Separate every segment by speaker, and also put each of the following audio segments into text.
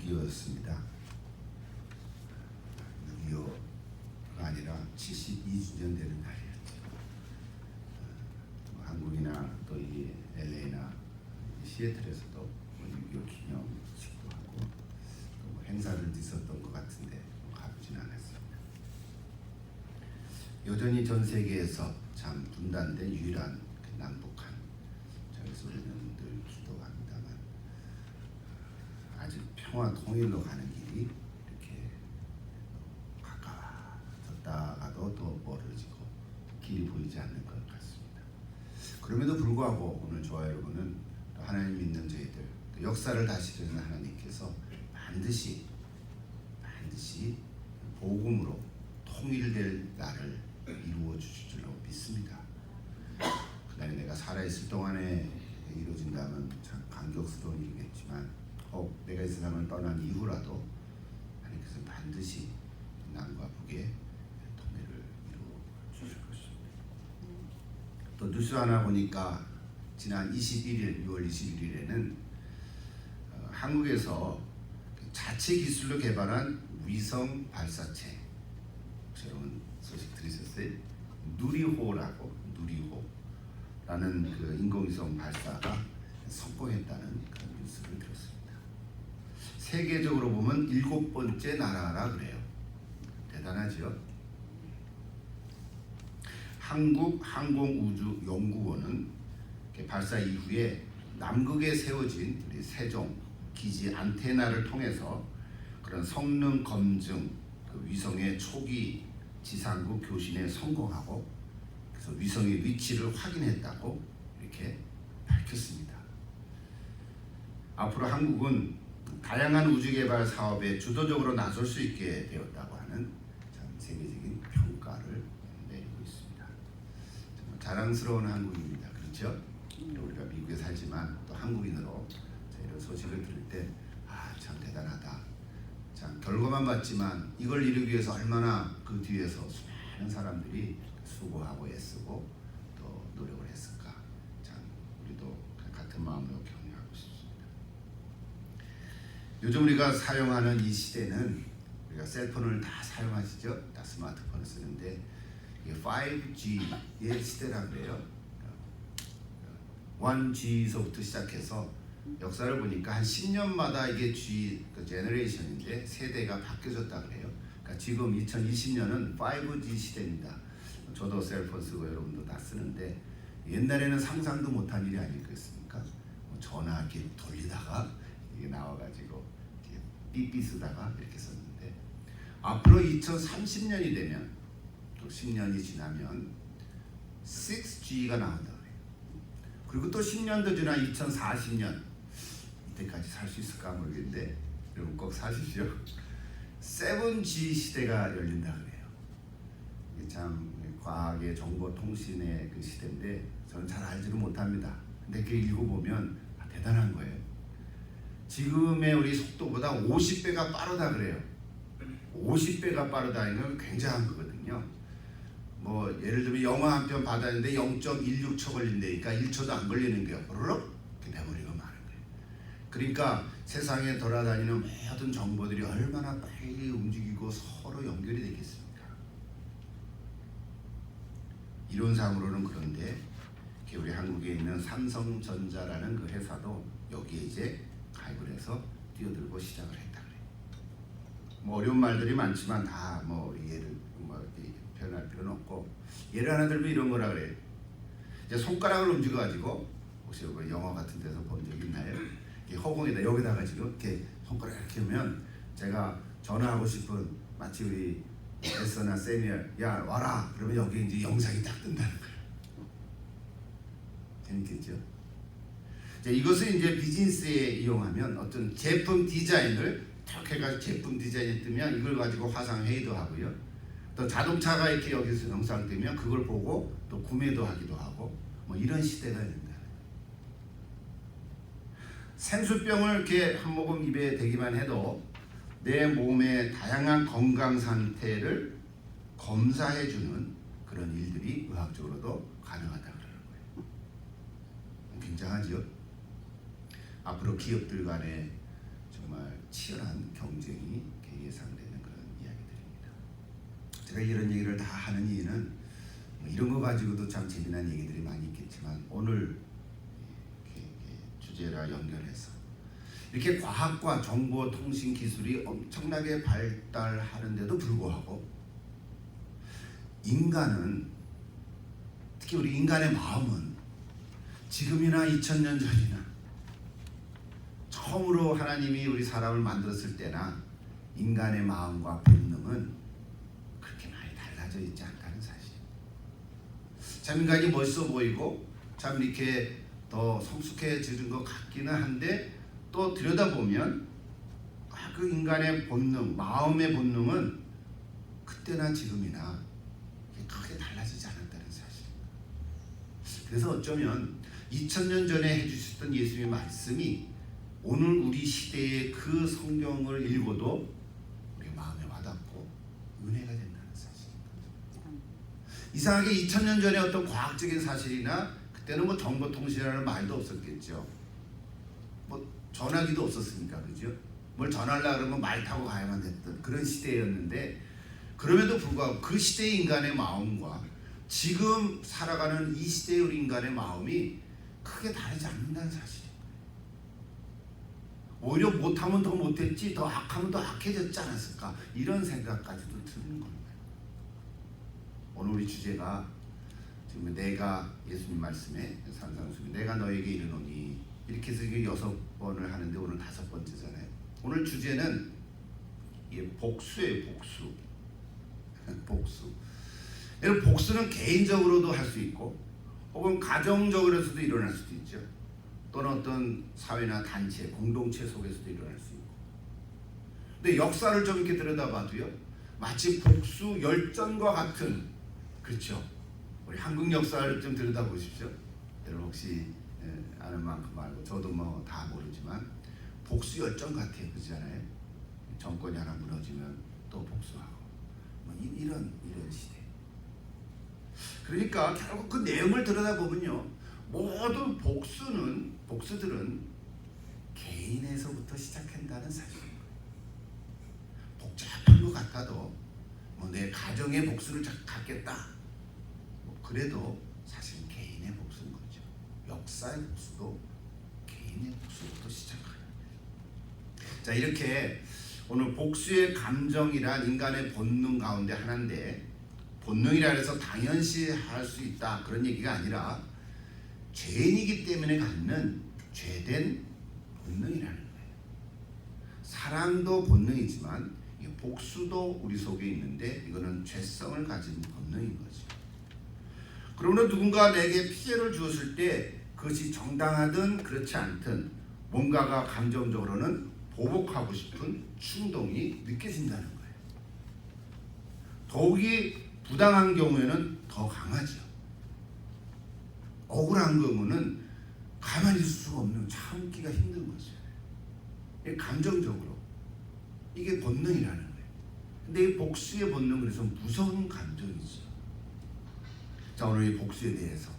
Speaker 1: 6.25였습니다. 6.25가 아니라 72주년 되는 날이었죠. 한국이나 또 이 LA나 시애틀에서도 6.25 기념식도 하고 또 행사를 있었던 것 같은데 가보진 않았습니다. 여전히 전 세계에서 참 분단된 유일한 남북한, 저기서 우리는 늘 기도합니다만 아직 평화 통일로 가는 길이 이렇게 가까워졌다가도 또 멀어지고 길이 보이지 않는 것 같습니다. 그럼에도 불구하고 오늘 저와 여러분은 또 하나님 믿는 저희들, 또 역사를 다스리는 하나님께서 반드시 복음으로 통일될 날을 이루어 주실 줄로 믿습니다. 그날이 내가 살아있을 동안에 이루어진다면 참 감격스러운 일이겠지만 혹 내가 이 세상을 떠난 이후라도 하나님께서 반드시 남과 북의 통일을 이루어 주실 것입니다. 또 뉴스 하나 보니까 지난 6월 21일에는 한국에서 자체 기술로 개발한 위성 발사체, 여러분 소식 들으셨어요? 누리호라는 그 인공위성 발사가 성공했다는 그런 뉴스를 들었습니다. 세계적으로 보면 7번째 나라라 그래요. 대단하죠? 한국항공우주연구원은 발사 이후에 남극에 세워진 우리 세종 기지 안테나를 통해서 그런 성능 검증, 그 위성의 초기 지상국 교신에 성공하고 그래서 위성의 위치를 확인했다고 이렇게 밝혔습니다. 앞으로 한국은 다양한 우주개발 사업에 주도적으로 나설 수 있게 되었다고 하는 참 세계적인 평가를 내리고 있습니다. 정말 자랑스러운 한국입니다. 그렇죠? 우리가 미국에 살지만 또 한국인으로 이런 소식을 들을 때 참 대단하다. 참 결과만 봤지만 이걸 이루기 위해서 얼마나 그 뒤에서 수많은 사람들이 수고하고 애쓰고 또 노력을 했을까. 참 우리도 같은 마음으로 격려하고 싶습니다. 요즘 우리가 사용하는 이 시대는 우리가 셀폰을 다 사용하시죠? 다 스마트폰을 쓰는데 이게 5G의 시대라 그래요. 1G서부터 시작해서 역사를 보니까 한 10년마다 이게 G 제너레이션인데 세대가 바뀌어졌다 그래요. 그러니까 지금 2020년은 5G 시대입니다. 저도 셀폰 쓰고 여러분도 다 쓰는데 옛날에는 상상도 못한 일이 아니겠습니까? 전화기 돌리다가 이게 나와가지고 삐삐 쓰다가 이렇게 썼는데 앞으로 2030년이 되면 또 10년이 지나면 6G가 나온다 그래요. 그리고 또 10년 더 지나 2040년 이때까지 살 수 있을까 모르겠는데 여러분 꼭 사십시오. 7G 시대가 열린다 그래요. 이게 참 과학의 정보통신의 그 시대인데 저는 잘 알지도 못합니다. 근데 그 읽어보면 대단한 거예요. 지금의 우리 속도보다 50배가 빠르다 그래요. 50배가 빠르다 이건 굉장한 거거든요. 뭐 예를 들면 영화 한 편 받았는데 0.16초 걸린다니까 1초도 안 걸리는 게 버럭 돼버리고 마는 거예요. 그러니까 세상에 돌아다니는 모든 정보들이 얼마나 빨리 움직이고 서로 연결이 되겠습니까? 이론상으로는 그런데 우리 한국에 있는 삼성전자라는 그 회사도 여기에 이제 가입을 해서 뛰어들고 시작을 했다 그래요. 뭐 어려운 말들이 많지만 다 뭐 이해를 표현할 필요는 없고 예를 하나 들면 이런 거라 그래요. 이제 손가락을 움직여가지고 혹시 영화 같은 데서 본 적 있나요? 이 허공에다 여기다가 지금 이렇게 손가락 이렇게 하면 제가 전화하고 싶은 마치 우리 에서나 세미얼 야 와라 그러면 여기 이제 영상이 딱 뜬다는 거예요. 재밌겠죠? 이제 이것을 이제 비즈니스에 이용하면 어떤 제품 디자인을 탁 해가지고 제품 디자인이 뜨면 이걸 가지고 화상 회의도 하고요. 또 자동차가 이렇게 여기서 영상 뜨면 그걸 보고 또 구매도 하기도 하고 뭐 이런 시대가 된다. 생수병을 이렇게 한 모금 입에 대기만 해도 내 몸의 다양한 건강 상태를 검사해주는 그런 일들이 의학적으로도 가능하다 그러는 거예요. 굉장하죠. 앞으로 기업들 간에 정말 치열한 경쟁이 예상되는 그런 이야기들입니다. 제가 이런 얘기를 다 하는 이유는 이런 거 가지고도 참 재미난 얘기들이 많이 있겠지만 오늘 이렇게 주제라 연결해서 이렇게 과학과 정보통신 기술이 엄청나게 발달하는데도 불구하고 인간은, 특히 우리 인간의 마음은 지금이나 2000년 전이나 처음으로 하나님이 우리 사람을 만들었을 때나 인간의 마음과 본능은 그렇게 많이 달라져 있지 않다는 사실. 참 인간이 멋있어 보이고 참 이렇게 더 성숙해지는 것 같기는 한데 또 들여다보면 그 인간의 본능, 마음의 본능은 그때나 지금이나 크게 달라지지 않았다는 사실. 그래서 어쩌면 2000년 전에 해주셨던 예수님의 말씀이 오늘 우리 시대의 그 성경을 읽어도 우리 마음에 와닿고 은혜가 된다는 사실. 이상하게 2000년 전에 어떤 과학적인 사실이나 그때는 뭐 정보통신이라는 말도 없었겠죠. 뭐 전화기도 없었으니까, 그죠? 뭘 전하려고 그러면 말 타고 가야만 됐던 그런 시대였는데, 그럼에도 불구하고 그 시대의 인간의 마음과 지금 살아가는 이 시대의 우리 인간의 마음이 크게 다르지 않는다는 사실이에요. 오히려 못하면 더 못했지, 더 악하면 더 악해졌지 않았을까, 이런 생각까지도 드는 겁니다. 오늘 우리 주제가 지금 내가, 예수님 말씀에 산상수훈 내가 너에게 이르노니, 이렇게 해서 이게 6번을 하는데 오늘 5번째잖아요. 오늘 주제는 복수예요. 복수. 복수. 여러분, 복수는 개인적으로도 할 수 있고 혹은 가정적으로서도 일어날 수도 있죠. 또는 어떤 사회나 단체, 공동체 속에서도 일어날 수 있고. 근데 역사를 좀 이렇게 들여다봐도요, 마치 복수 열전과 같은, 그렇죠. 우리 한국 역사를 좀 들여다보십시오. 여러분 혹시 아는 만큼 알고, 저도 뭐 다 모르지만 복수 열전 같아요. 그렇잖아요. 정권이 하나 무너지면 또 복수하고 뭐 이런 시대. 그러니까 결국 그 내용을 들여다보면요, 모든 복수들은 개인에서부터 시작한다는 사실입니다. 복잡한 것 같아도 뭐 내 가정의 복수를 갖겠다, 뭐 그래도 사실 개인의 복수인 거죠. 역사의 복수도 개인의 복수부터 시작해요. 자, 이렇게 오늘 복수의 감정이란 인간의 본능 가운데 하나인데, 본능이라 해서 당연시 할 수 있다 그런 얘기가 아니라 죄인이기 때문에 갖는 죄된 본능이라는 거예요. 사랑도 본능이지만 복수도 우리 속에 있는데 이거는 죄성을 가진 본능인 거죠. 그러므로 누군가 내게 피해를 주었을 때 그것이 정당하든 그렇지 않든 뭔가가 감정적으로는 보복하고 싶은 충동이 느껴진다는 거예요. 더욱이 부당한 경우에는 더 강하죠. 억울한 경우는 가만히 있을 수가 없는, 참기가 힘든 거죠. 감정적으로 이게 본능이라는 거예요. 근데 이 복수의 본능은 그래서 무서운 감정이죠. 자, 오늘 이 복수에 대해서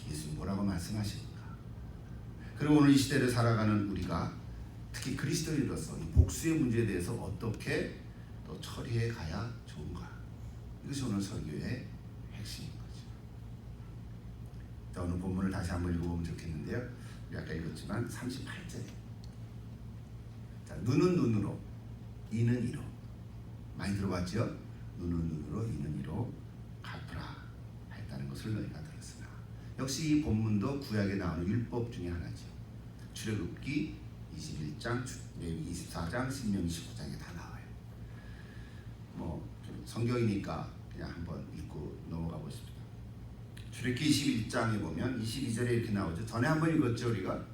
Speaker 1: 예수님 뭐라고 말씀하십니까? 그리고 오늘 이 시대를 살아가는 우리가 특히 그리스도인으로서 이 복수의 문제에 대해서 어떻게 또 처리해 가야 좋은가? 이것이 오늘 설교의 핵심인 거죠. 자, 오늘 본문을 다시 한번 읽어보면 좋겠는데요. 우리 아까 읽었지만 38절에 자, 눈은 눈으로, 이는 이로. 많이 들어봤죠? 눈은 눈으로, 이는 이로 갚으라 했다는 것을 너희가 들었으나. 역시 이 본문도 구약에 나오는 율법 중에 하나죠. 출애굽기 21장, 24장, 신명기 19장에 다 나와요. 뭐 성경이니까 그냥 한번 읽고 넘어가 보십시다. 출애굽기 21장에 보면 22절에 이렇게 나오죠. 전에 한번 읽었죠, 우리가.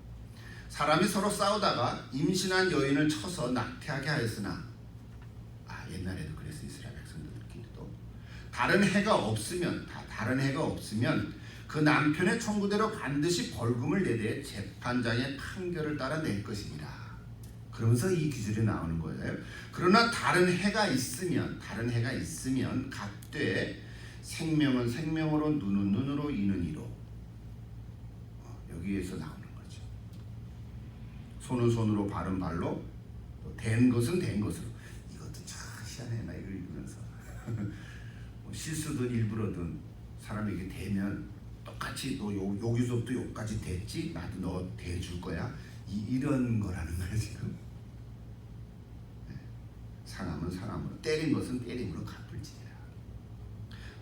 Speaker 1: 사람이 서로 싸우다가 임신한 여인을 쳐서 낙태하게 하였으나, 옛날에도 그랬어. 이스라엘 백성들끼리도 다른 해가 없으면 그 남편의 청구대로 반드시 벌금을 내되 재판장의 판결을 따라 낼 것입니다. 그러면서 이 기술이 나오는 거예요. 그러나 다른 해가 있으면 갓되 생명은 생명으로, 눈은 눈으로, 이는 이로. 여기에서 나오는 거죠. 손은 손으로, 발은 발로, 또 된 것은 된 것으로. 이것도 참 희한해. 나 이걸 읽으면서 뭐 실수든 일부러든 사람에게 대면 똑같이 너 여기서부터 여기까지 됐지? 나도 너 대줄 거야. 이런 거라는 거야 지금. 네. 상함은 상함으로, 때린 것은 때림으로 갚을지니라.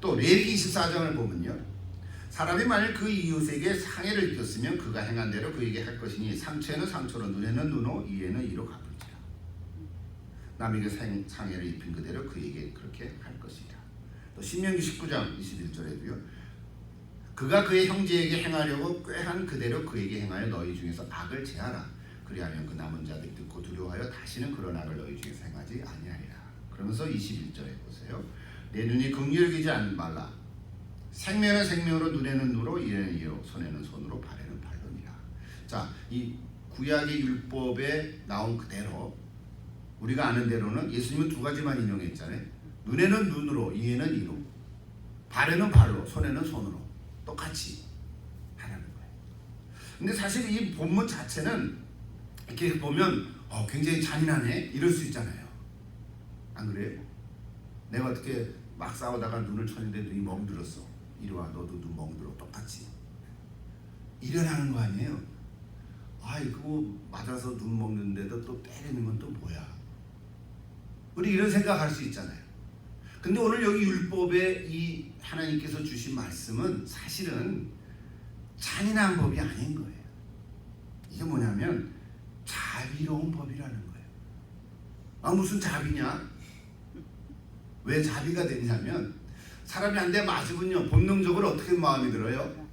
Speaker 1: 또 레위기 24장을 보면요, 사람이 만일 그 이웃에게 상해를 입혔으면 그가 행한 대로 그에게 할 것이니 상처에는 상처로, 눈에는 눈으로, 이에는 이로 갚을지라. 남에게 상해를 입힌 그대로 그에게 그렇게 할 것이라. 또 신명기 19장 21절에도요, 그가 그의 형제에게 행하려고 꾀한 그대로 그에게 행하여 너희 중에서 악을 제하라. 그리하면 그 남은 자들이 듣고 두려워하여 다시는 그런 악을 너희 중에서 행하지 아니하리라. 그러면서 21절에 보세요. 내 눈이 긍휼히 여기지 말라. 생명은 생명으로, 눈에는 눈으로, 이에는 이로, 손에는 손으로, 발에는 발로니라. 자, 이 구약의 율법에 나온 그대로 우리가 아는 대로는 예수님은 두 가지만 인용했잖아요. 눈에는 눈으로, 이에는 이로, 발에는 발로, 손에는 손으로 똑같이 하라는 거예요. 근데 사실 이 본문 자체는 이렇게 보면 굉장히 잔인하네 이럴 수 있잖아요. 안 그래요? 내가 어떻게 막 싸우다가 눈을 쳤는데 눈이 멍들었어. 이리 와, 너도 눈 멍들어. 똑같이 이러라는 거 아니에요? 이거 맞아서 눈 먹는데도 또 때리는 건 또 뭐야? 우리 이런 생각할 수 있잖아요. 근데 오늘 여기 율법에 이 하나님께서 주신 말씀은 사실은 잔인한 법이 아닌 거예요. 이게 뭐냐면 자비로운 법이라는 거예요. 무슨 자비냐? 왜 자비가 되냐면 사람이 한 대 맞으면요, 본능적으로 어떻게 마음이 들어요?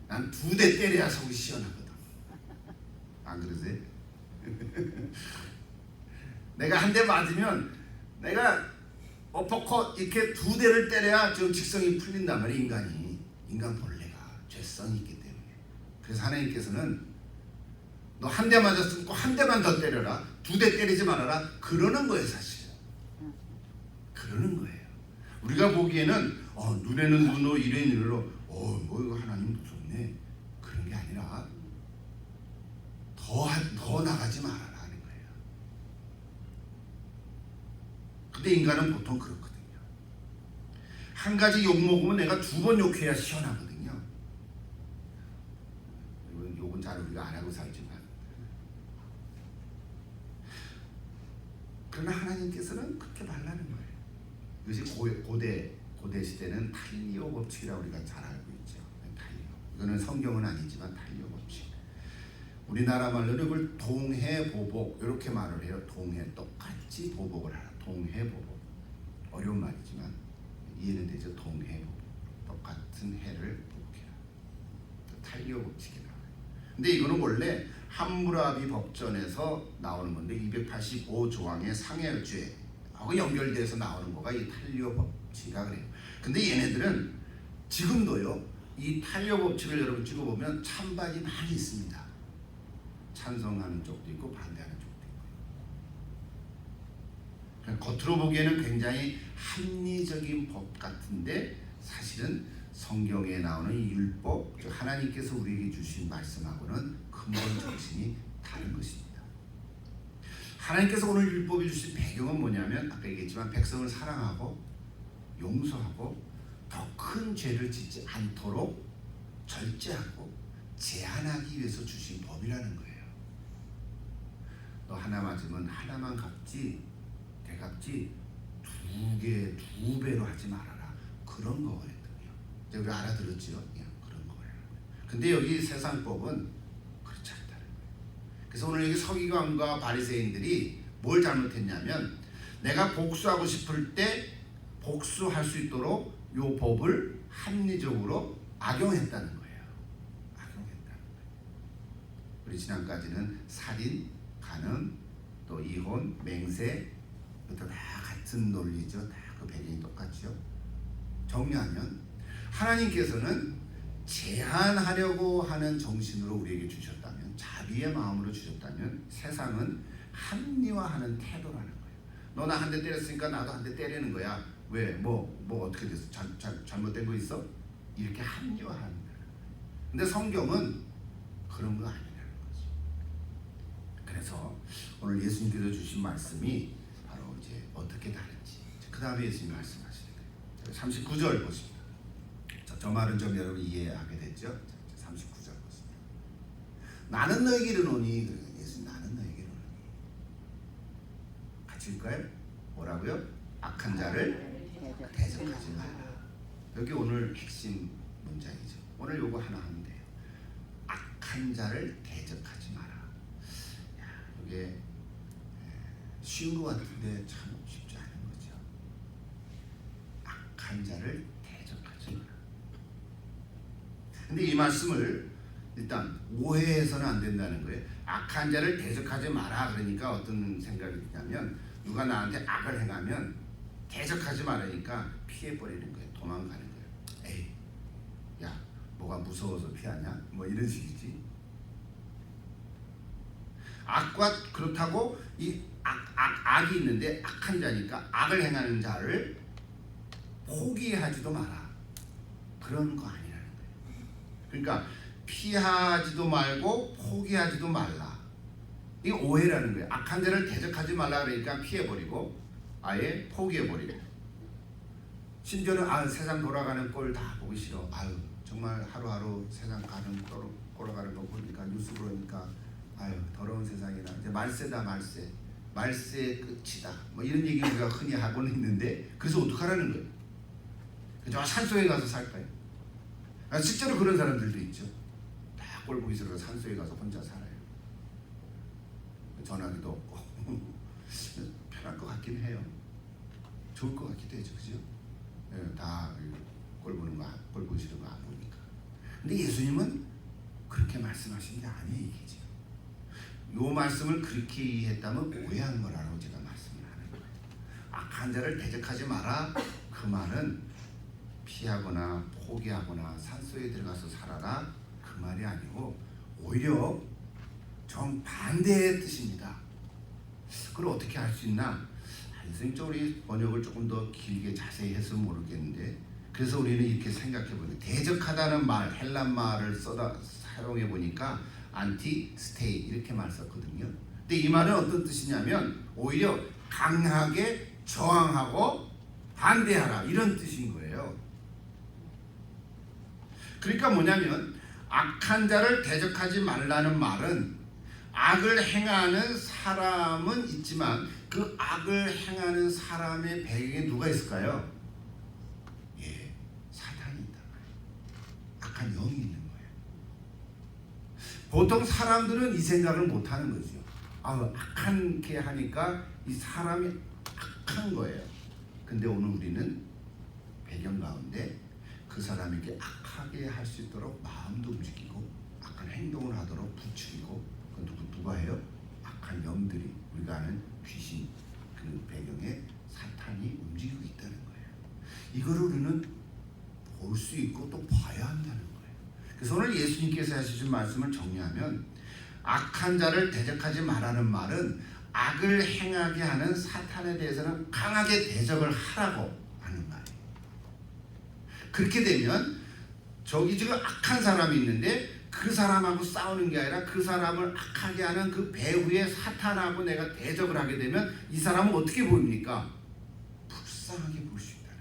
Speaker 1: 난 2대 때려야 속이 시원하거든. 안 그러세요? 내가 한 대 맞으면 내가 어퍼컷 이렇게 2대를 때려야 좀 직성이 풀린단 말이에요. 인간 본래가 죄성이 있기 때문에. 그래서 하나님께서는 너 한 대 맞았으면 꼭 한 대만 더 때려라, 2대 때리지 말아라, 그러는 거예요. 사실 그러는 거예요. 우리가 보기에는 눈에는 눈으로, 이에는 이로, 뭐 이거 하나님 무섭네, 그런 게 아니라 더 나가지 말아라 하는 거예요. 근데 인간은 보통 그렇거든요. 한 가지 욕 먹으면 내가 2번 욕해야 시원하거든요. 욕은 잘 우리가 안 하고 살지만, 그러나 하나님께서는 그렇게 말라는 거예요. 이것이 고대 시대는 탄리오 법칙이라고 우리가 잘 알고 있죠. 탄리오. 이거는 성경은 아니지만 탄리오 법칙. 우리나라 말로는 이걸 동해보복 이렇게 말을 해요. 동해, 똑같이 보복을 하라. 동해보복. 어려운 말이지만 이해는 되죠. 동해보복. 똑같은 해를 보복해라. 탄리오 법칙이라고 해요. 근데 이거는 원래 함무라비 법전에서 나오는 건데 285조항의 상해죄하고 연결돼서 나오는 거가 이 탄리오 법칙이라 그래요. 근데 얘네들은 지금도요, 이 탄리오 법칙을 여러분 찍어보면 찬반이 많이 있습니다. 찬성하는 쪽도 있고 반대하는 쪽도 있고. 겉으로 보기에는 굉장히 합리적인 법 같은데 사실은 성경에 나오는 이 율법, 하나님께서 우리에게 주신 말씀하고는 근본 정신이 다른 것입니다. 하나님께서 오늘 율법에 주신 배경은 뭐냐면 아까 얘기했지만 백성을 사랑하고 용서하고 더 큰 죄를 짓지 않도록 절제하고 제한하기 위해서 주신 법이라는 거예요. 너 하나 맞으면 하나만 갚지, 대갚지 2배로 하지 말아라. 그런 거거든요. 이제 우리 알아들었죠? 그런 거예요. 근데 여기 세상법은 그렇지 않다는 거예요. 그래서 오늘 여기 서기관과 바리새인들이 뭘 잘못했냐면 내가 복수하고 싶을 때 복수할 수 있도록 요 법을 합리적으로 악용했다는 거예요. 악용했다는 거예요. 우리 지난까지는 살인, 간음, 또 이혼, 맹세, 이것도 다 같은 논리죠. 다 그 배경이 똑같죠. 정리하면 하나님께서는 제한하려고 하는 정신으로 우리에게 주셨다면, 자비의 마음으로 주셨다면 세상은 합리화하는 태도라는 거예요. 너 나 한 대 때렸으니까 나도 한 대 때리는 거야. 왜? 뭐 어떻게 됐어? 잘못된 거 있어? 이렇게 합리화하는 거예요. 근데 성경은 그런 거 아니라는 거죠. 그래서 오늘 예수님께서 주신 말씀이 바로 이제 어떻게 다른지 그 다음에 예수님 말씀하시는 거예요. 39절 보십니다. 저 말은 좀 여러분 이해하게 됐죠? 39절 보십니다. 나는 너에게 이르노니, 예수님 나는 너에게 이르노니 같이 읽을까요? 뭐라고요? 악한 자를 대적하지 말라. 여기 오늘 핵심 문장이죠. 오늘 요거 하나 하면 돼요. 악한 자를 대적하지 마라. 이게 쉬운 것 같은데 참 쉽지 않은 거죠. 악한 자를 대적하지 마라. 근데 이 말씀을 일단 오해해서는 안 된다는 거예요. 악한 자를 대적하지 마라 그러니까 어떤 생각이 드냐면 누가 나한테 악을 행하면 대적하지 말으니까 피해버리는 거예요. 도망가는 거예요. 에이, 야, 뭐가 무서워서 피하냐? 뭐 이런 식이지. 악과 그렇다고 이 악이 있는데 악한 자니까 악을 행하는 자를 포기하지도 마라. 그런 거 아니라는 거예요. 그러니까 피하지도 말고 포기하지도 말라. 이게 오해라는 거예요. 악한 자를 대적하지 말라 그러니까 피해버리고 아예 포기해버리고 심지어는 세상 돌아가는 꼴 다 보기 싫어. 정말 하루하루 세상 돌아가는 거 보니까 뉴스 보니까 더러운 세상이라 이제 말세다 말세의 끝이다 뭐 이런 얘기 우리가 흔히 하고는 있는데 그래서 어떡하라는 거예요? 저 산속에 가서 살까요? 실제로 그런 사람들도 있죠. 다 꼴 보기 싫어서 산속에 가서 혼자 살아요. 전화기도 없고 편할 것 같긴 해요. 좋을 것 같기도 해요. 그죠? 다 꼴 보기 싫은 거 안 보니까. 근데 예수님은 그렇게 말씀하신 게 아니에요. 이게죠. 요 말씀을 그렇게 이해했다면 오해한 거라고 제가 말씀을 하는 거예요. 악한 자를 대적하지 마라. 그 말은 피하거나 포기하거나 산속에 들어가서 살아라. 그 말이 아니고 오히려 정반대의 뜻입니다. 그걸 어떻게 할 수 있나? 선생님 우리 번역을 조금 더 길게 자세히 해서 모르겠는데 그래서 우리는 이렇게 생각해 보면 대적하다는 말 헬란 말을 사용해 보니까 안티스테이 이렇게 말 썼거든요. 근데 이 말은 어떤 뜻이냐면 오히려 강하게 저항하고 반대하라 이런 뜻인 거예요. 그러니까 뭐냐면 악한 자를 대적하지 말라는 말은 악을 행하는 사람은 있지만 그 악을 행하는 사람의 배경에 누가 있을까요? 사탄이 있다. 악한 영이 있는 거예요. 보통 사람들은 이 생각을 못 하는 거죠. 악하게 하니까 이 사람이 악한 거예요. 근데 오늘 우리는 배경 가운데 그 사람에게 악하게 할 수 있도록 마음도 움직이고 악한 행동을 하도록 부추기고 누가 해요? 악한 영들이 우리가 아는 귀신 그 배경에 사탄이 움직이고 있다는 거예요. 이거를 우리는 볼 수 있고 또 봐야 한다는 거예요. 그래서 오늘 예수님께서 하시는 말씀을 정리하면 악한 자를 대적하지 말라는 말은 악을 행하게 하는 사탄에 대해서는 강하게 대적을 하라고 하는 말이에요. 그렇게 되면 저기 지금 악한 사람이 있는데 그 사람하고 싸우는 게 아니라 그 사람을 악하게 하는 그 배후에 사탄하고 내가 대적을 하게 되면 이 사람은 어떻게 보입니까? 불쌍하게 볼 수 있다는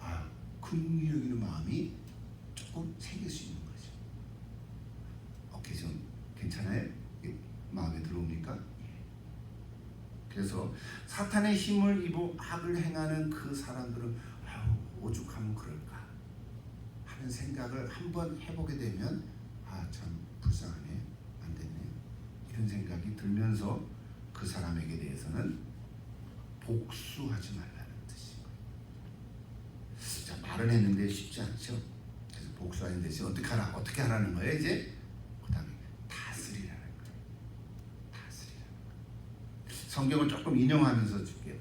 Speaker 1: 거예요. 긍휼히 여기는 마음이 조금 생길 수 있는 거죠. 오케이, 좀 괜찮아요? 마음에 들어옵니까? 그래서 사탄의 힘을 입어 악을 행하는 그 사람들은 오죽하면 그럴까 하는 생각을 한번 해보게 되면 참 불쌍하네, 안 됐네 이런 생각이 들면서 그 사람에게 대해서는 복수하지 말라는 뜻이에요. 자, 말은 했는데 쉽지 않죠. 그래서 복수하는 대신 어떻게 하라는 거예요? 이제 그 다음에 다스리라는 거예요. 다스리라는 거예요. 성경을 조금 인용하면서 줄게요.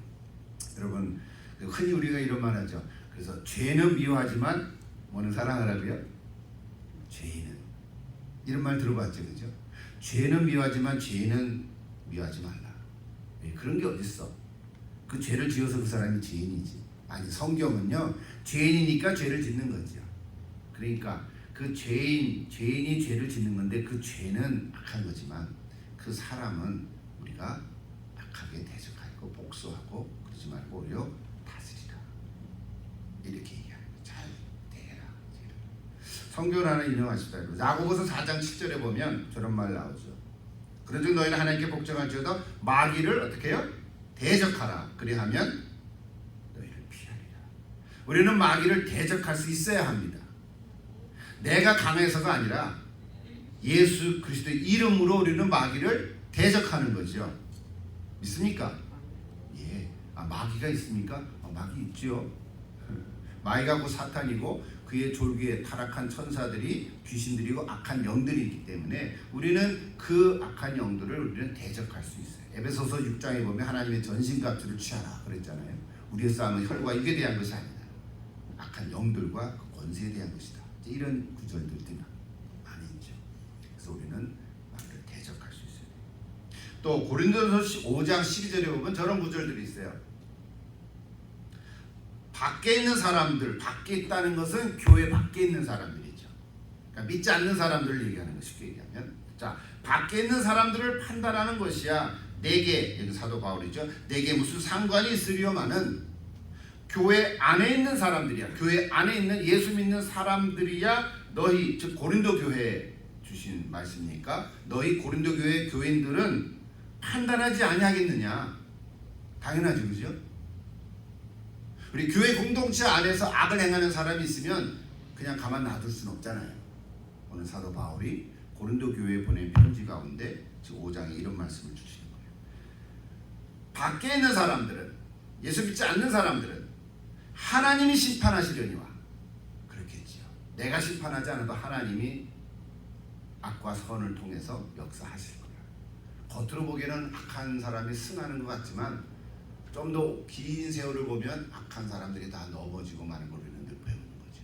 Speaker 1: 여러분 흔히 우리가 이런 말 하죠. 그래서 죄는 미워하지만 뭐는 사랑하라고요? 죄인은 이런 말 들어봤죠, 그죠? 죄는 미워하지만 죄인은 미워하지 말라. 그런 게 어딨어? 그 죄를 지어서 그 사람이 죄인이지. 아니, 성경은요 죄인이니까 죄를 짓는 거죠. 그러니까 그 죄인이 죄를 짓는 건데 그 죄는 악한 거지만 그 그 사람은 우리가 악하게 대적하고 복수하고 그러지 말고 오히려 다스리라. 이렇게 얘기합니다. 잘 대해라. 성경을 하나 인용하십시다. 야고보서 4장 7절에 보면 저런 말 나오죠. 그런즉 너희는 하나님께 복종할지어다 마귀를 어떻게 해요? 대적하라. 그리하면 너희를 피하리라. 우리는 마귀를 대적할 수 있어야 합니다. 내가 강해서가 아니라 예수 그리스도의 이름으로 우리는 마귀를 대적하는 거죠. 믿습니까? 예. 마귀가 있습니까? 마귀 있죠. 마귀가 곧 사탄이고 그의 졸귀에 타락한 천사들이 귀신들이고 악한 영들이 있기 때문에 우리는 그 악한 영들을 우리는 대적할 수 있어요. 에베소서 6장에 보면 하나님의 전신갑주를 취하라 그랬잖아요. 우리의 싸움은 혈과 육에 대한 것이 아니다. 악한 영들과 그 권세에 대한 것이다. 이런 구절들이 많이 있죠. 그래서 우리는 마귀를 대적할 수 있어요. 또 고린도서 5장 12절에 보면 저런 구절들이 있어요. 밖에 있는 사람들, 밖에 있다는 것은 교회 밖에 있는 사람들이죠. 그러니까 믿지 않는 사람들을 얘기하는 거 쉽게 얘기하면, 자 밖에 있는 사람들을 판단하는 것이야 내게, 여기 사도 바울이죠. 내게 무슨 상관이 있으려마는 교회 안에 있는 사람들이야. 교회 안에 있는 예수 믿는 사람들이야 너희, 즉 고린도 교회에 주신 말씀이니까 너희 고린도 교회 교인들은 판단하지 아니하겠느냐. 당연하죠, 그죠? 우리 교회 공동체 안에서 악을 행하는 사람이 있으면 그냥 가만 놔둘 수는 없잖아요. 오늘 사도 바울이 고린도 교회에 보낸 편지 가운데 지금 5장에 이런 말씀을 주시는 거예요. 밖에 있는 사람들은, 예수 믿지 않는 사람들은 하나님이 심판하시려니와. 그렇겠지요. 내가 심판하지 않아도 하나님이 악과 선을 통해서 역사하실 거예요. 겉으로 보기에는 악한 사람이 승하는 것 같지만 좀 더 긴 세월을 보면 악한 사람들이 다 넘어지고 마는 걸 우리는 늘 배우는 거죠.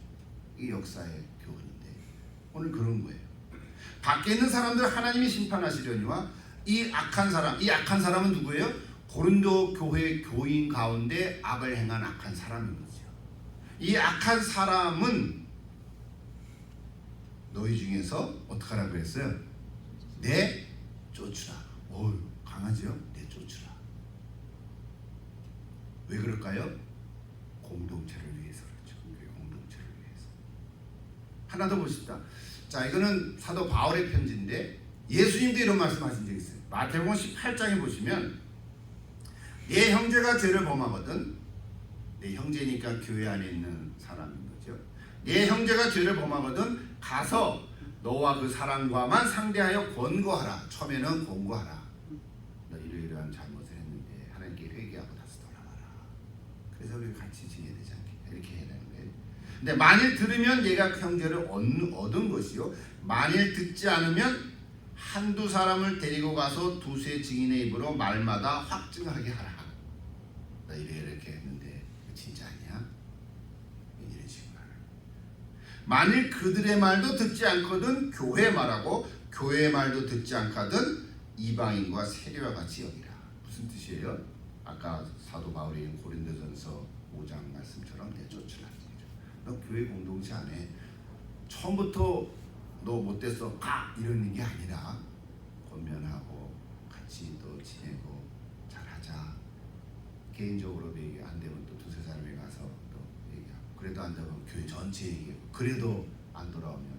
Speaker 1: 이 역사의 교훈인데 오늘 그런 거예요. 밖에 있는 사람들 하나님이 심판하시려니와 이 악한 사람은 누구예요? 고린도 교회 교인 가운데 악을 행한 악한 사람인 거죠. 이 악한 사람은 너희 중에서 어떻게 하라고 했어요? 내쫓으라. 강하죠? 내쫓으라. 왜 그럴까요? 공동체를 위해서 그렇죠. 공동체를 위해서. 하나 더 보십시다. 자, 이거는 사도 바울의 편지인데 예수님도 이런 말씀하신 적이 있어요. 마태복음 18장에 보시면 내 형제가 죄를 범하거든, 내 형제니까 교회 안에 있는 사람인 거죠. 내 형제가 죄를 범하거든 가서 너와 그 사람과만 상대하여 권고하라. 처음에는 권고하라. 너 이러이러한 잘못을 했는데 하나님께 회개하고 다시 돌아와라. 그래서 우리 같이 지내야 되지 않겠냐, 이렇게 해야 되는 거예요. 근데 만일 들으면 얘가 그 형제를 얻은 것이요, 만일 듣지 않으면 한두 사람을 데리고 가서 두세 증인의 입으로 말마다 확증하게 하라. 나 이렇게 했는데 진짜 아니야? 이런 식으로 하라. 만일 그들의 말도 듣지 않거든 교회 말하고 교회의 말도 듣지 않거든 이방인과 세리와 같이 여기라. 무슨 뜻이에요? 아까 사도 바울이 고린도전서 5장 말씀처럼 내쫓으라. 너 교회 공동체 안에 처음부터 너 못됐어 가 이러는 게 아니라 권면하고 같이 또 지내고 잘하자. 개인적으로 얘기 안 되면 또 두세 사람이 가서 또 얘기하고, 그래도 안 되면 교회 전체 얘기하고, 그래도 안 돌아오면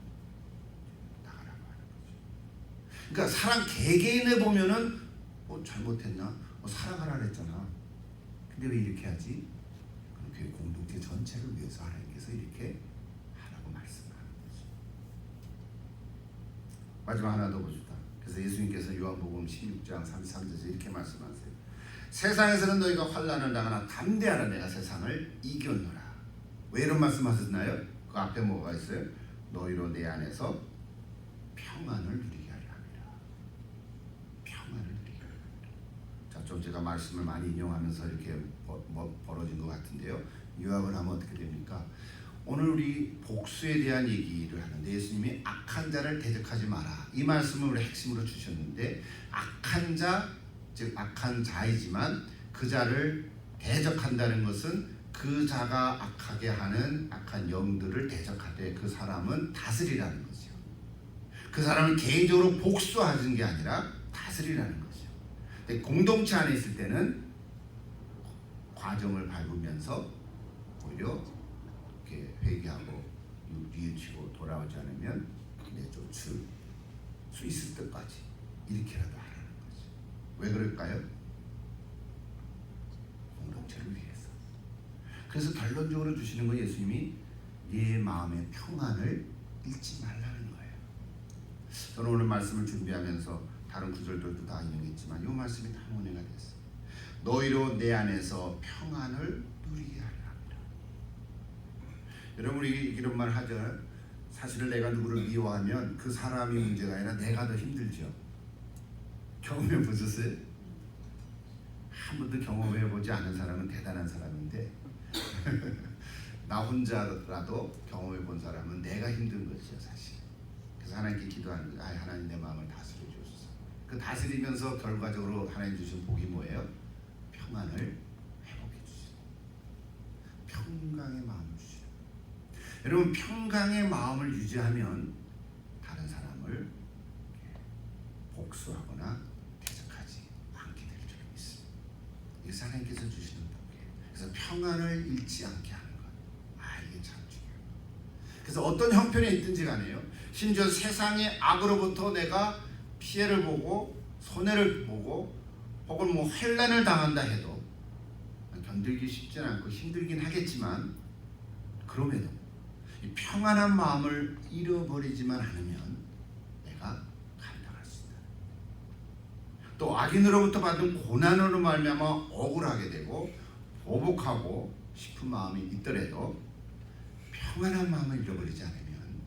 Speaker 1: 나가라고 하는 거죠. 그러니까 사람 개개인에 보면은 잘못했나? 살아가라 그랬잖아. 근데 왜 이렇게 하지? 그럼 교회 공동체 전체를 위해서 하나님께서 이렇게 하라고 말씀하는 거죠. 마지막 하나 더 보십시다. 그래서 예수님께서 요한복음 16장 33절에서 이렇게 말씀하세요. 세상에서는 너희가 환난을 당하나 담대하라. 내가 세상을 이겼노라. 왜 이런 말씀하셨나요? 그 앞에 뭐가 있어요? 너희로 내 안에서 평안을 누리게 하리라 합니다. 평안을 누리게 하리라 합니다. 자, 좀 제가 말씀을 많이 인용하면서 이렇게 벌어진 것 같은데요. 요약을 하면 어떻게 됩니까? 오늘 우리 복수에 대한 얘기를 하는데 예수님이 악한 자를 대적하지 마라. 이 말씀을 우리 핵심으로 주셨는데, 악한 자, 즉 악한 자이지만 그 자를 대적한다는 것은 그 자가 악하게 하는 악한 영들을 대적하되 그 사람은 다스리라는 거죠. 그 사람은 개인적으로 복수하는 게 아니라 다스리라는 다스리라는 거죠. 근데 공동체 안에 있을 때는 과정을 밟으면서 오히려 이렇게 회개하고 뉘우치고 돌아오지 않으면 내쫓을 수 있을 때까지 이렇게라도 하라는 거죠. 왜 그럴까요? 공동체를 위해서. 그래서 결론적으로 주시는 건 예수님이 네 마음의 평안을 잃지 말라는 거예요. 저는 오늘 말씀을 준비하면서 다른 구절들도 다 인용했지만 이 말씀이 다 은혜가 됐어요. 너희로 내 안에서 평안을 누리게 하리라. 여러분 우리 이런 말 하죠. 사실은 내가 누구를 미워하면 그 사람이 문제가 아니라 내가 더 힘들죠. 경험해 보셨어요? 한 번도 경험해 보지 않은 사람은 대단한 사람인데 나 혼자라도 경험해 본 사람은 내가 힘든 거죠 사실. 그래서 하나님께 기도하는 거예요. 아, 하나님 내 마음을 다스려 주소서. 그 다스리면서 결과적으로 하나님 주신 복이 뭐예요? 평안을 회복해 주시고 평강의 마음을 주시고. 여러분 평강의 마음을 유지하면 다른 사람을 복수하거나 대적하지 않게 될 줄 믿습니다. 이게 하나님께서 주시는 복이에요. 그래서 평안을 잃지 않게 하는 것. 이게 참 중요해요. 그래서 어떤 형편에 있든지 간에요. 심지어 세상의 악으로부터 내가 피해를 보고 손해를 보고 혹은 뭐 환난을 당한다 해도 견디기 쉽지는 않고 힘들긴 하겠지만 그럼에도 이 평안한 마음을 잃어버리지만 않으면 내가 감당할 수 있다. 또 악인으로부터 받은 고난으로 말미암아 억울하게 되고 보복하고 싶은 마음이 있더라도 평안한 마음을 잃어버리지 않으면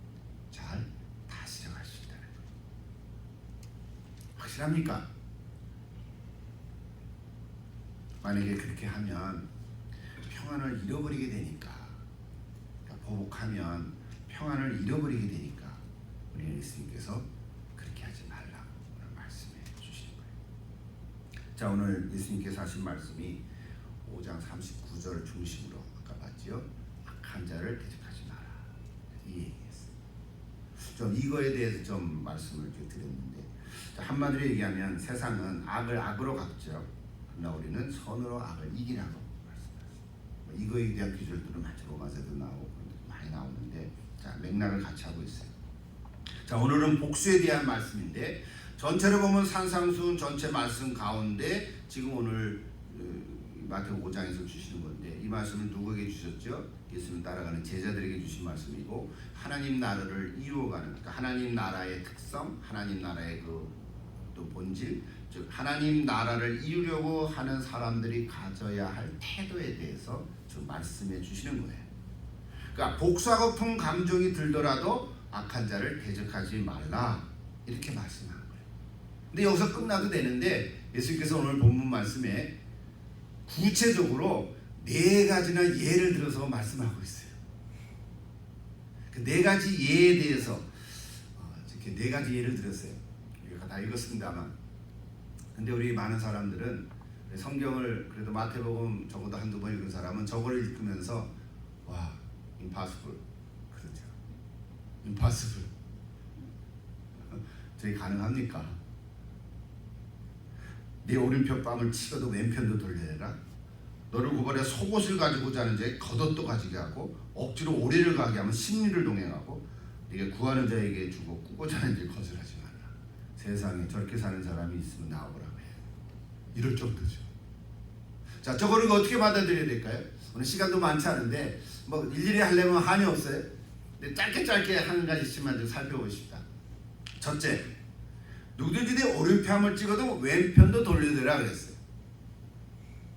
Speaker 1: 잘 다스려갈 수 있다는 거예요. 확실합니까? 만약에 그렇게 하면 평안을 잃어버리게 되니까, 그러니까 보복하면 평안을 잃어버리게 되니까 우리 예수님께서 그렇게 하지 말라고 오늘 말씀해 주시는 거예요. 자, 오늘 예수님께서 하신 말씀이 5장 39절 중심으로 아까 봤지요. 악한 자를 대적하지 마라. 이 얘기했어요. 좀 이거에 대해서 좀 말씀을 드렸는데, 한마디로 얘기하면 세상은 악을 악으로 갚죠. 그러나 우리는 선으로 악을 이기라고 말씀하셨습니다. 이거에 대한 기술들은 로마서에도 나오고 많이 나오는데, 자, 맥락을 같이 하고 있어요. 자, 오늘은 복수에 대한 말씀인데, 전체를 보면 산상수훈 전체 말씀 가운데 지금 오늘 마태복음 5장에서 주시는 건데, 이 말씀을 누구에게 주셨죠? 예수님 따라가는 제자들에게 주신 말씀이고, 하나님 나라를 이루어가는, 그러니까 하나님 나라의 특성, 하나님 나라의 또 본질, 즉 하나님 나라를 이루려고 하는 사람들이 가져야 할 태도에 대해서 좀 말씀해 주시는 거예요. 그러니까 복수하고픈 감정이 들더라도 악한 자를 대적하지 말라, 이렇게 말씀하는 거예요. 근데 여기서 끝나도 되는데 예수님께서 오늘 본문 말씀에 구체적으로 4가지나 예를 들어서 말씀하고 있어요. 그 4가지 예에 대해서 이렇게 4가지 예를 들었어요. 우리가 다 읽었습니다만, 근데 우리 많은 사람들은 성경을 그래도 마태복음 적어도 한두 번 읽은 사람은 저거를 읽으면서 와, impossible, 그렇죠. impossible. 저희 가능합니까? 네 오른편 뺨을 치고도 왼편도 돌려내라. 너를 고발해 속옷을 가지고 자는 자에게 겉옷도 가지게 하고 억지로 오리를 가게 하면 심리를 동행하고 네가 구하는 자에게 주고 꾸고 자는 자에게 거절하지 말라. 세상에 저렇게 사는 사람이 있으면 나오라고 해요. 이럴 정도죠. 자, 저거를 어떻게 받아들여야 될까요? 오늘 시간도 많지 않은데 뭐 일일이 하려면 한이 없어요. 근데 짧게 한 가지씩만 좀 살펴보십시다. 첫째, 누구든지 내 오른편을 찍어도 왼편도 돌려대라 그랬어요.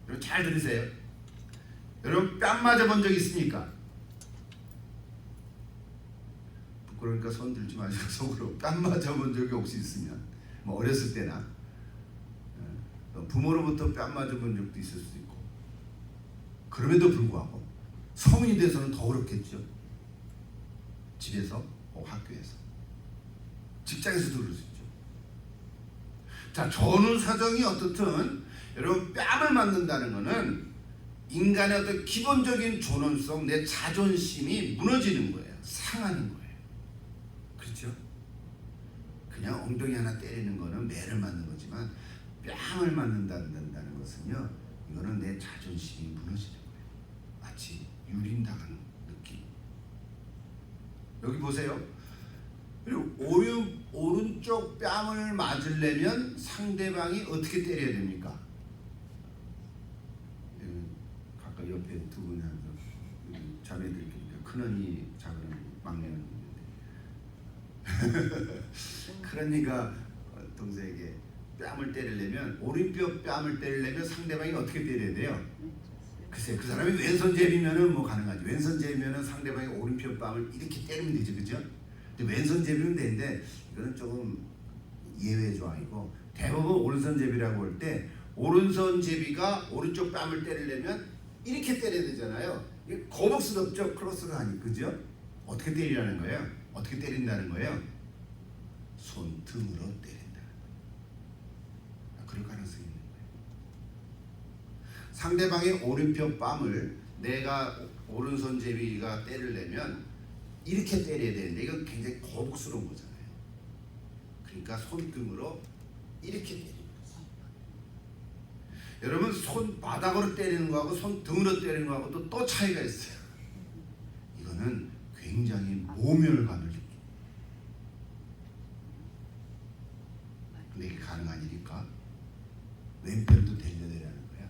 Speaker 1: 여러분 잘 들으세요. 여러분 뺨 맞아본 적 있습니까? 부끄러우니까 손 들지 마시고 속으로 뺨 맞아본 적이 혹시 있으면, 뭐 어렸을 때나 부모로부터 뺨 맞아본 적도 있을 수도 있고, 그럼에도 불구하고 성인이 돼서는 더 어렵겠죠. 집에서, 학교에서, 직장에서도 그럴 수 있죠. 자, 전후 사정이 어떻든 여러분 뺨을 맞는다는 것은 인간의 어떤 기본적인 존엄성, 내 자존심이 무너지는 거예요. 상하는 거예요. 그렇죠? 그냥 엉덩이 하나 때리는 거는 매를 맞는 거지만 뺨을 맞는다는 것은요, 이거는 내 자존심이 무너지는 거예요. 마치 유린당하는 느낌. 여기 보세요. 그리고 오른쪽 뺨을 맞으려면 상대방이 어떻게 때려야 됩니까? 가까이 옆에 두 분이 하면서 자매들끼리 큰언니, 작은언니, 막내언니 있는데 큰언니가 동생에게 뺨을 때리려면, 오른쪽 뺨을 때리려면 상대방이 어떻게 때려야 돼요? 글쎄, 그 사람이 왼손잡이면은 뭐 가능하지. 왼손잡이면은 상대방이 오른쪽 뺨을 이렇게 때리면 되죠, 그죠? 근데 왼손잡이면 되는데 이거는 조금 예외 조항이고, 대부분 오른손잡이라고 할 때 오른손잡이가 오른쪽 뺨을 때리려면 이렇게 때려야 되잖아요. 이게 거북스럽죠, 크로스가 아니, 그죠? 어떻게 때리라는 거예요? 어떻게 때린다는 거예요? 손등으로 때린다. 그럴 가능성이 있는 거예요. 상대방의 오른쪽 뺨을 내가 오른손잡이가 때리려면 이렇게 때려야 되는데 이건 굉장히 거북스러운 거잖아요. 그러니까 손등으로 이렇게 때리는 거죠. 여러분, 손바닥으로 때리는 거하고 손등으로 때리는 거하고 또 차이가 있어요. 이거는 굉장히 모멸감을 느끼고. 근데 이게 가능한 일일까? 왼편도 때려내라는 거야.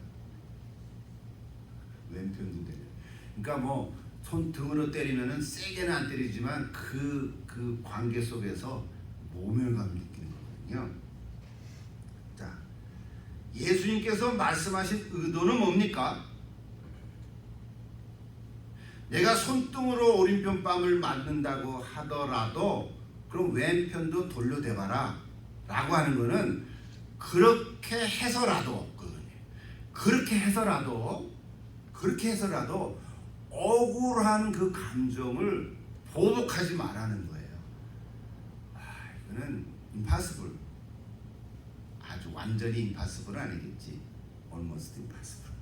Speaker 1: 왼편도 때려. 그러니까 뭐 손등으로 때리면은 세게는 안 때리지만 그 관계 속에서 모멸감을 느끼는 거거든요. 자, 예수님께서 말씀하신 의도는 뭡니까? 내가 손등으로 오른편 뺨을 맞는다고 하더라도 그럼 왼편도 돌려대봐라 라고 하는 거는, 그렇게 해서라도 억울한 그 감정을 보복하지 말라는 거예요. 이거는 impossible. 아주 완전히 impossible은 아니겠지. almost impossible.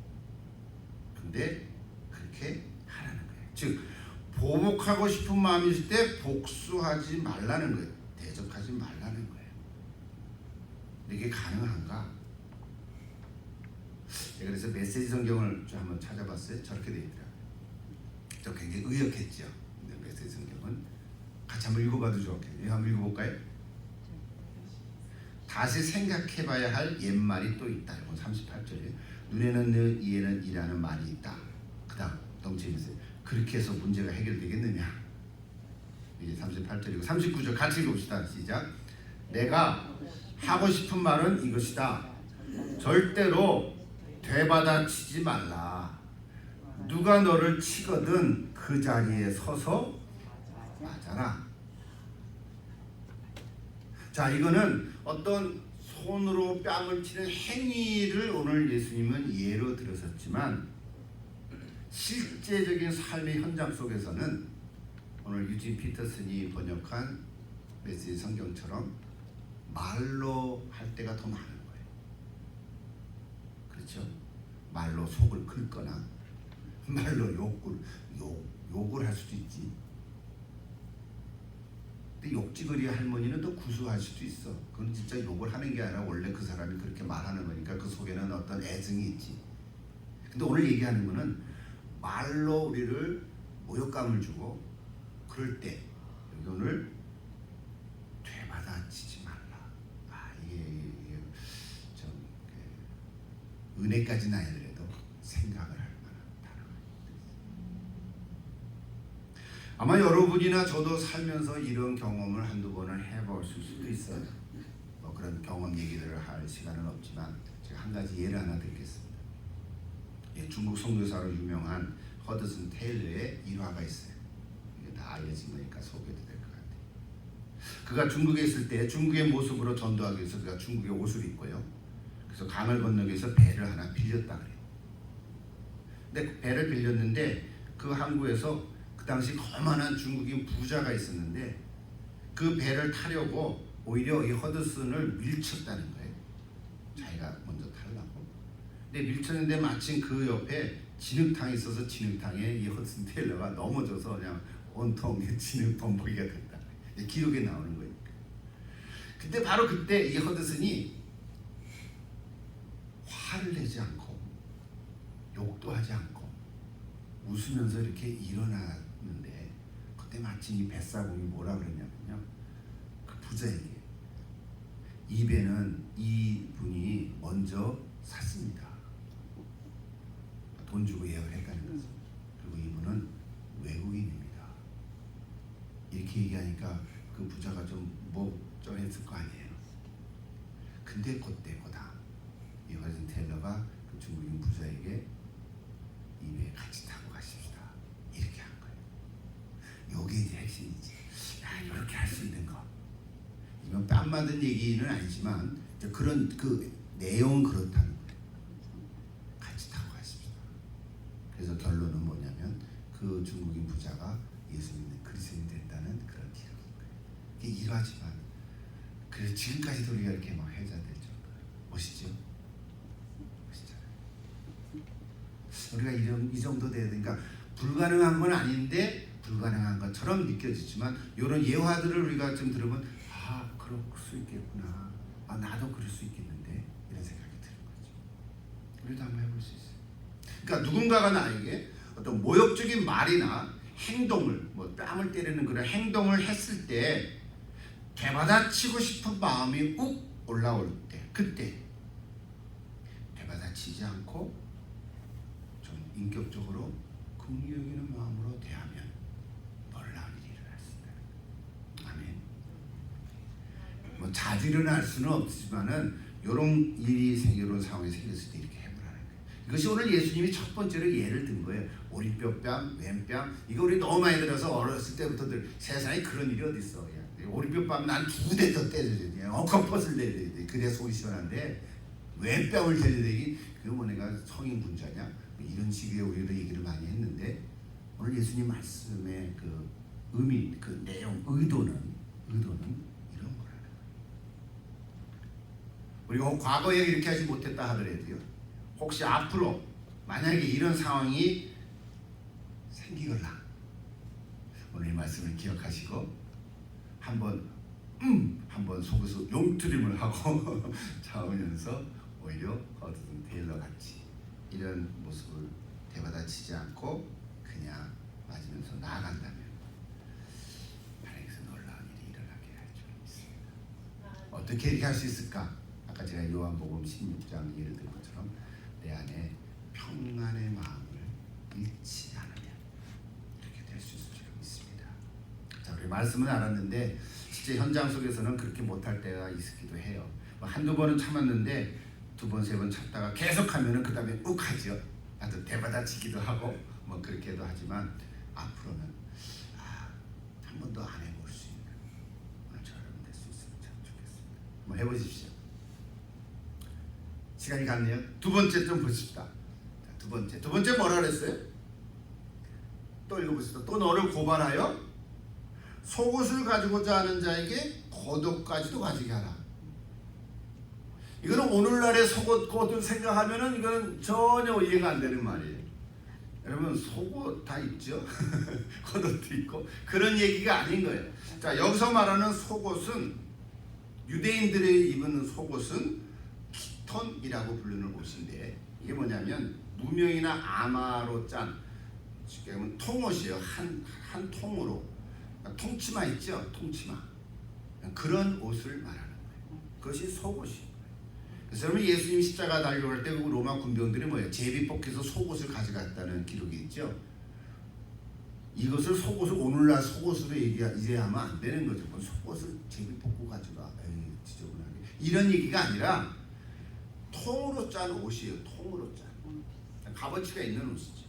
Speaker 1: 근데 그렇게 하라는 거예요. 즉, 보복하고 싶은 마음이 있을 때 복수하지 말라는 거예요. 대적하지 말라는 거예요. 근데 이게 가능한가? 제가 그래서 메시지 성경을 좀 한번 찾아봤어요. 저렇게 되어 있더라고요. 저 굉장히 의역했죠. 메시지 성경은 같이 한번 읽어봐도 좋겠네요. 한번 읽어볼까요? 다시 생각해봐야 할 옛말이 또 있다. 38절에 눈에는 늘 이에는 이라는 말이 있다. 그 다음 너무 재밌어요. 그렇게 해서 문제가 해결되겠느냐. 이제 38절이고 39절 같이 읽읍시다. 시작. 내가 하고 싶은 말은 이것이다. 절대로 되받아치지 말라. 누가 너를 치거든 그 자리에 서서 맞아라. 자, 이거는 어떤 손으로 뺨을 치는 행위를 오늘 예수님은 예로 들으셨지만, 실제적인 삶의 현장 속에서는 오늘 유진 피터슨이 번역한 메시지 성경처럼 말로 할 때가 더 많은 거예요. 그렇죠? 말로 속을 긁거나 말로 욕을 할 수도 있지. 근데 욕지거리 할머니는 또 구수할 수도 있어. 그건 진짜 욕을 하는 게 아니라 원래 그 사람이 그렇게 말하는 거니까 그 속에는 어떤 애증이 있지. 근데 오늘 얘기하는 거는 말로 우리를 모욕감을 주고 그럴 때, 여기 오늘 되받아치지 말라. 이게 좀 은혜까지는 아니더라도 생각을 할 만한 단어입니다. 아마 여러분이나 저도 살면서 이런 경험을 한두 번을 해보실 수도 있어요. 그런 경험 얘기들을 할 시간은 없지만 제가 한 가지 예를 하나 드리겠습니다. 중국 선교사로 유명한 허드슨 테일러의 일화가 있어요. 이게 다 알려진 거니까 소개도 될 것 같아요. 그가 중국에 있을 때 중국의 모습으로 전도하기 위해서 그가 중국의 옷을 입고요. 그래서 강을 건너기 위해서 배를 하나 빌렸다 그래요. 근데 배를 빌렸는데 그 항구에서 그 당시 거만한 중국인 부자가 있었는데 그 배를 타려고 오히려 이 허드슨을 밀쳤다는 거예요. 자기가 먼저 타려고. 근데 밀쳤는데 마침 그 옆에 진흙탕이 있어서 진흙탕에 이 허드슨 테일러가 넘어져서 그냥 온통 진흙 범벅이가 됐다. 기록에 나오는 거예요. 근데 바로 그때 이 허드슨이 화를 내지 않고 욕도 하지 않고 웃으면서 이렇게 일어났는데, 그때 마침 이 뱃사공이 뭐라 그랬냐면요, 그 부자에게 이 배는 이분이 먼저 샀습니다. 돈 주고 예약을 했다는 거죠. 그리고 이분은 외국인입니다. 이렇게 얘기하니까 그 부자가 좀 좀 했을 거 아니에요. 근데 그때보다 이 허드슨 테일러가 그 중국인 부자에게 이 배에 같이 타고 가십시다, 이렇게 한 거예요. 요게 이제 핵심이지. 야, 이렇게 할 수 있는 거. 이건 뺨 맞은 얘기는 아니지만 그런 그 내용은 그렇다는 거예요. 같이 타고 가십시다. 그래서 결론은 뭐냐면 그 중국인 부자가 예수 믿는 그리스도인이 됐다는 그런 기록인 거예요. 이게 이러하지만 그래서 지금까지도 우리가 이렇게 막 회자될 정도로 멋있죠? 멋있잖아요. 우리가 이 정도 돼야 되니까 불가능한 건 아닌데 불가능한 것처럼 느껴지지만 이런 예화들을 우리가 좀 들으면 아, 그럴 수 있겠구나. 아, 나도 그럴 수 있겠는데, 이런 생각이 드는 거죠. 우리도 한번 해볼 수 있어요. 그러니까 누군가가 나에게 어떤 모욕적인 말이나 행동을, 뭐 뺨을 때리는 그런 행동을 했을 때 되받아치고 싶은 마음이 욱 올라올 때, 그때 되받아치지 않고 좀 인격적으로 긍휼히 여기는 마음으로 대하면 놀라운 일이 일어날 수 있다. 아멘. 뭐 자주 일어날 수는 없지만은 이런 이런 상황이 생겼을 때 이렇게 해보라는 거예요. 이것이 오늘 예수님이 첫 번째로 예를 든 거예요. 오른뼈뺨, 왼뺨. 이거 우리 너무 많이 들어서 어렸을 때부터들 세상에 그런 일이 어디 있어. 오른뼈뺨 난 2대 더 때려야 돼. 엉컷퍼스를 내야 돼. 그래야 속이 시원한데 왼뺨을 때려대기, 그거 뭐 내가 성인 군자냐? 이런 식의 우리도 얘기를 많이 했는데, 오늘 예수님 말씀의 그 의미, 그 내용, 의도는 이런 거라는 거예요. 우리가 과거에 이렇게 하지 못했다 하더라도요, 혹시 앞으로 만약에 이런 상황이 생기거나 오늘 이 말씀을 기억하시고 한번 속에서 용트림을 하고 잡으면서 오히려 허드슨 테일러 같이 이런 모습을 되받아치지 않고 그냥 맞으면서 나아간다면 하나님께서 놀라운 일이 일어나게 할 줄 믿습니다. 어떻게 이렇게 할 수 있을까? 아까 제가 요한복음 16장 예를 든 것처럼 내 안에 평안의 마음을 잃지 않으면 그렇게 될 수 있을 줄 믿습니다. 자, 우리 말씀은 알았는데 실제 현장 속에서는 그렇게 못할 때가 있기도 해요. 한두 번은 참았는데 두 번, 세 번 참다가 계속하면은 그 다음에 욱하죠. 아주 대받아치기도 하고 뭐 그렇게도 하지만 앞으로는 한 번도 안 해볼 수 있는 저런 될 수 있으면 참 좋겠습니다. 한번 해보십시오. 시간이 갔네요. 두 번째 좀 보십시다. 두 번째 뭐라 그랬어요? 또 읽어보시죠. 또 너를 고발하여 속옷을 가지고자 하는 자에게 겉옷까지도 가지게 하라. 이거는 오늘날의 속옷, 겉옷 생각하면은 이거는 전혀 이해가 안 되는 말이에요. 여러분, 속옷 다 있죠? 겉옷도 있고 그런 얘기가 아닌 거예요. 자, 여기서 말하는 속옷은, 유대인들이 입은 속옷은 키톤이라고 부르는 옷인데, 이게 뭐냐면 무명이나 아마로 짠, 지금 통옷이에요. 한 통으로, 통치마 있죠? 통치마, 그런 옷을 말하는 거예요. 그것이 속옷이에요. 그래서 여러분, 예수님이 십자가 달려고 할 때 로마 군병들이 뭐예요? 제비뽑기에서 속옷을 가져갔다는 기록이 있죠. 이것을 속옷을 오늘날 속옷으로 이해하면 안 되는 거죠. 속옷을 제비뽑고 가져가, 에이, 지저분하게, 이런 얘기가 아니라 통으로 짠 옷이에요. 통으로 짠, 값어치가 있는 옷이죠.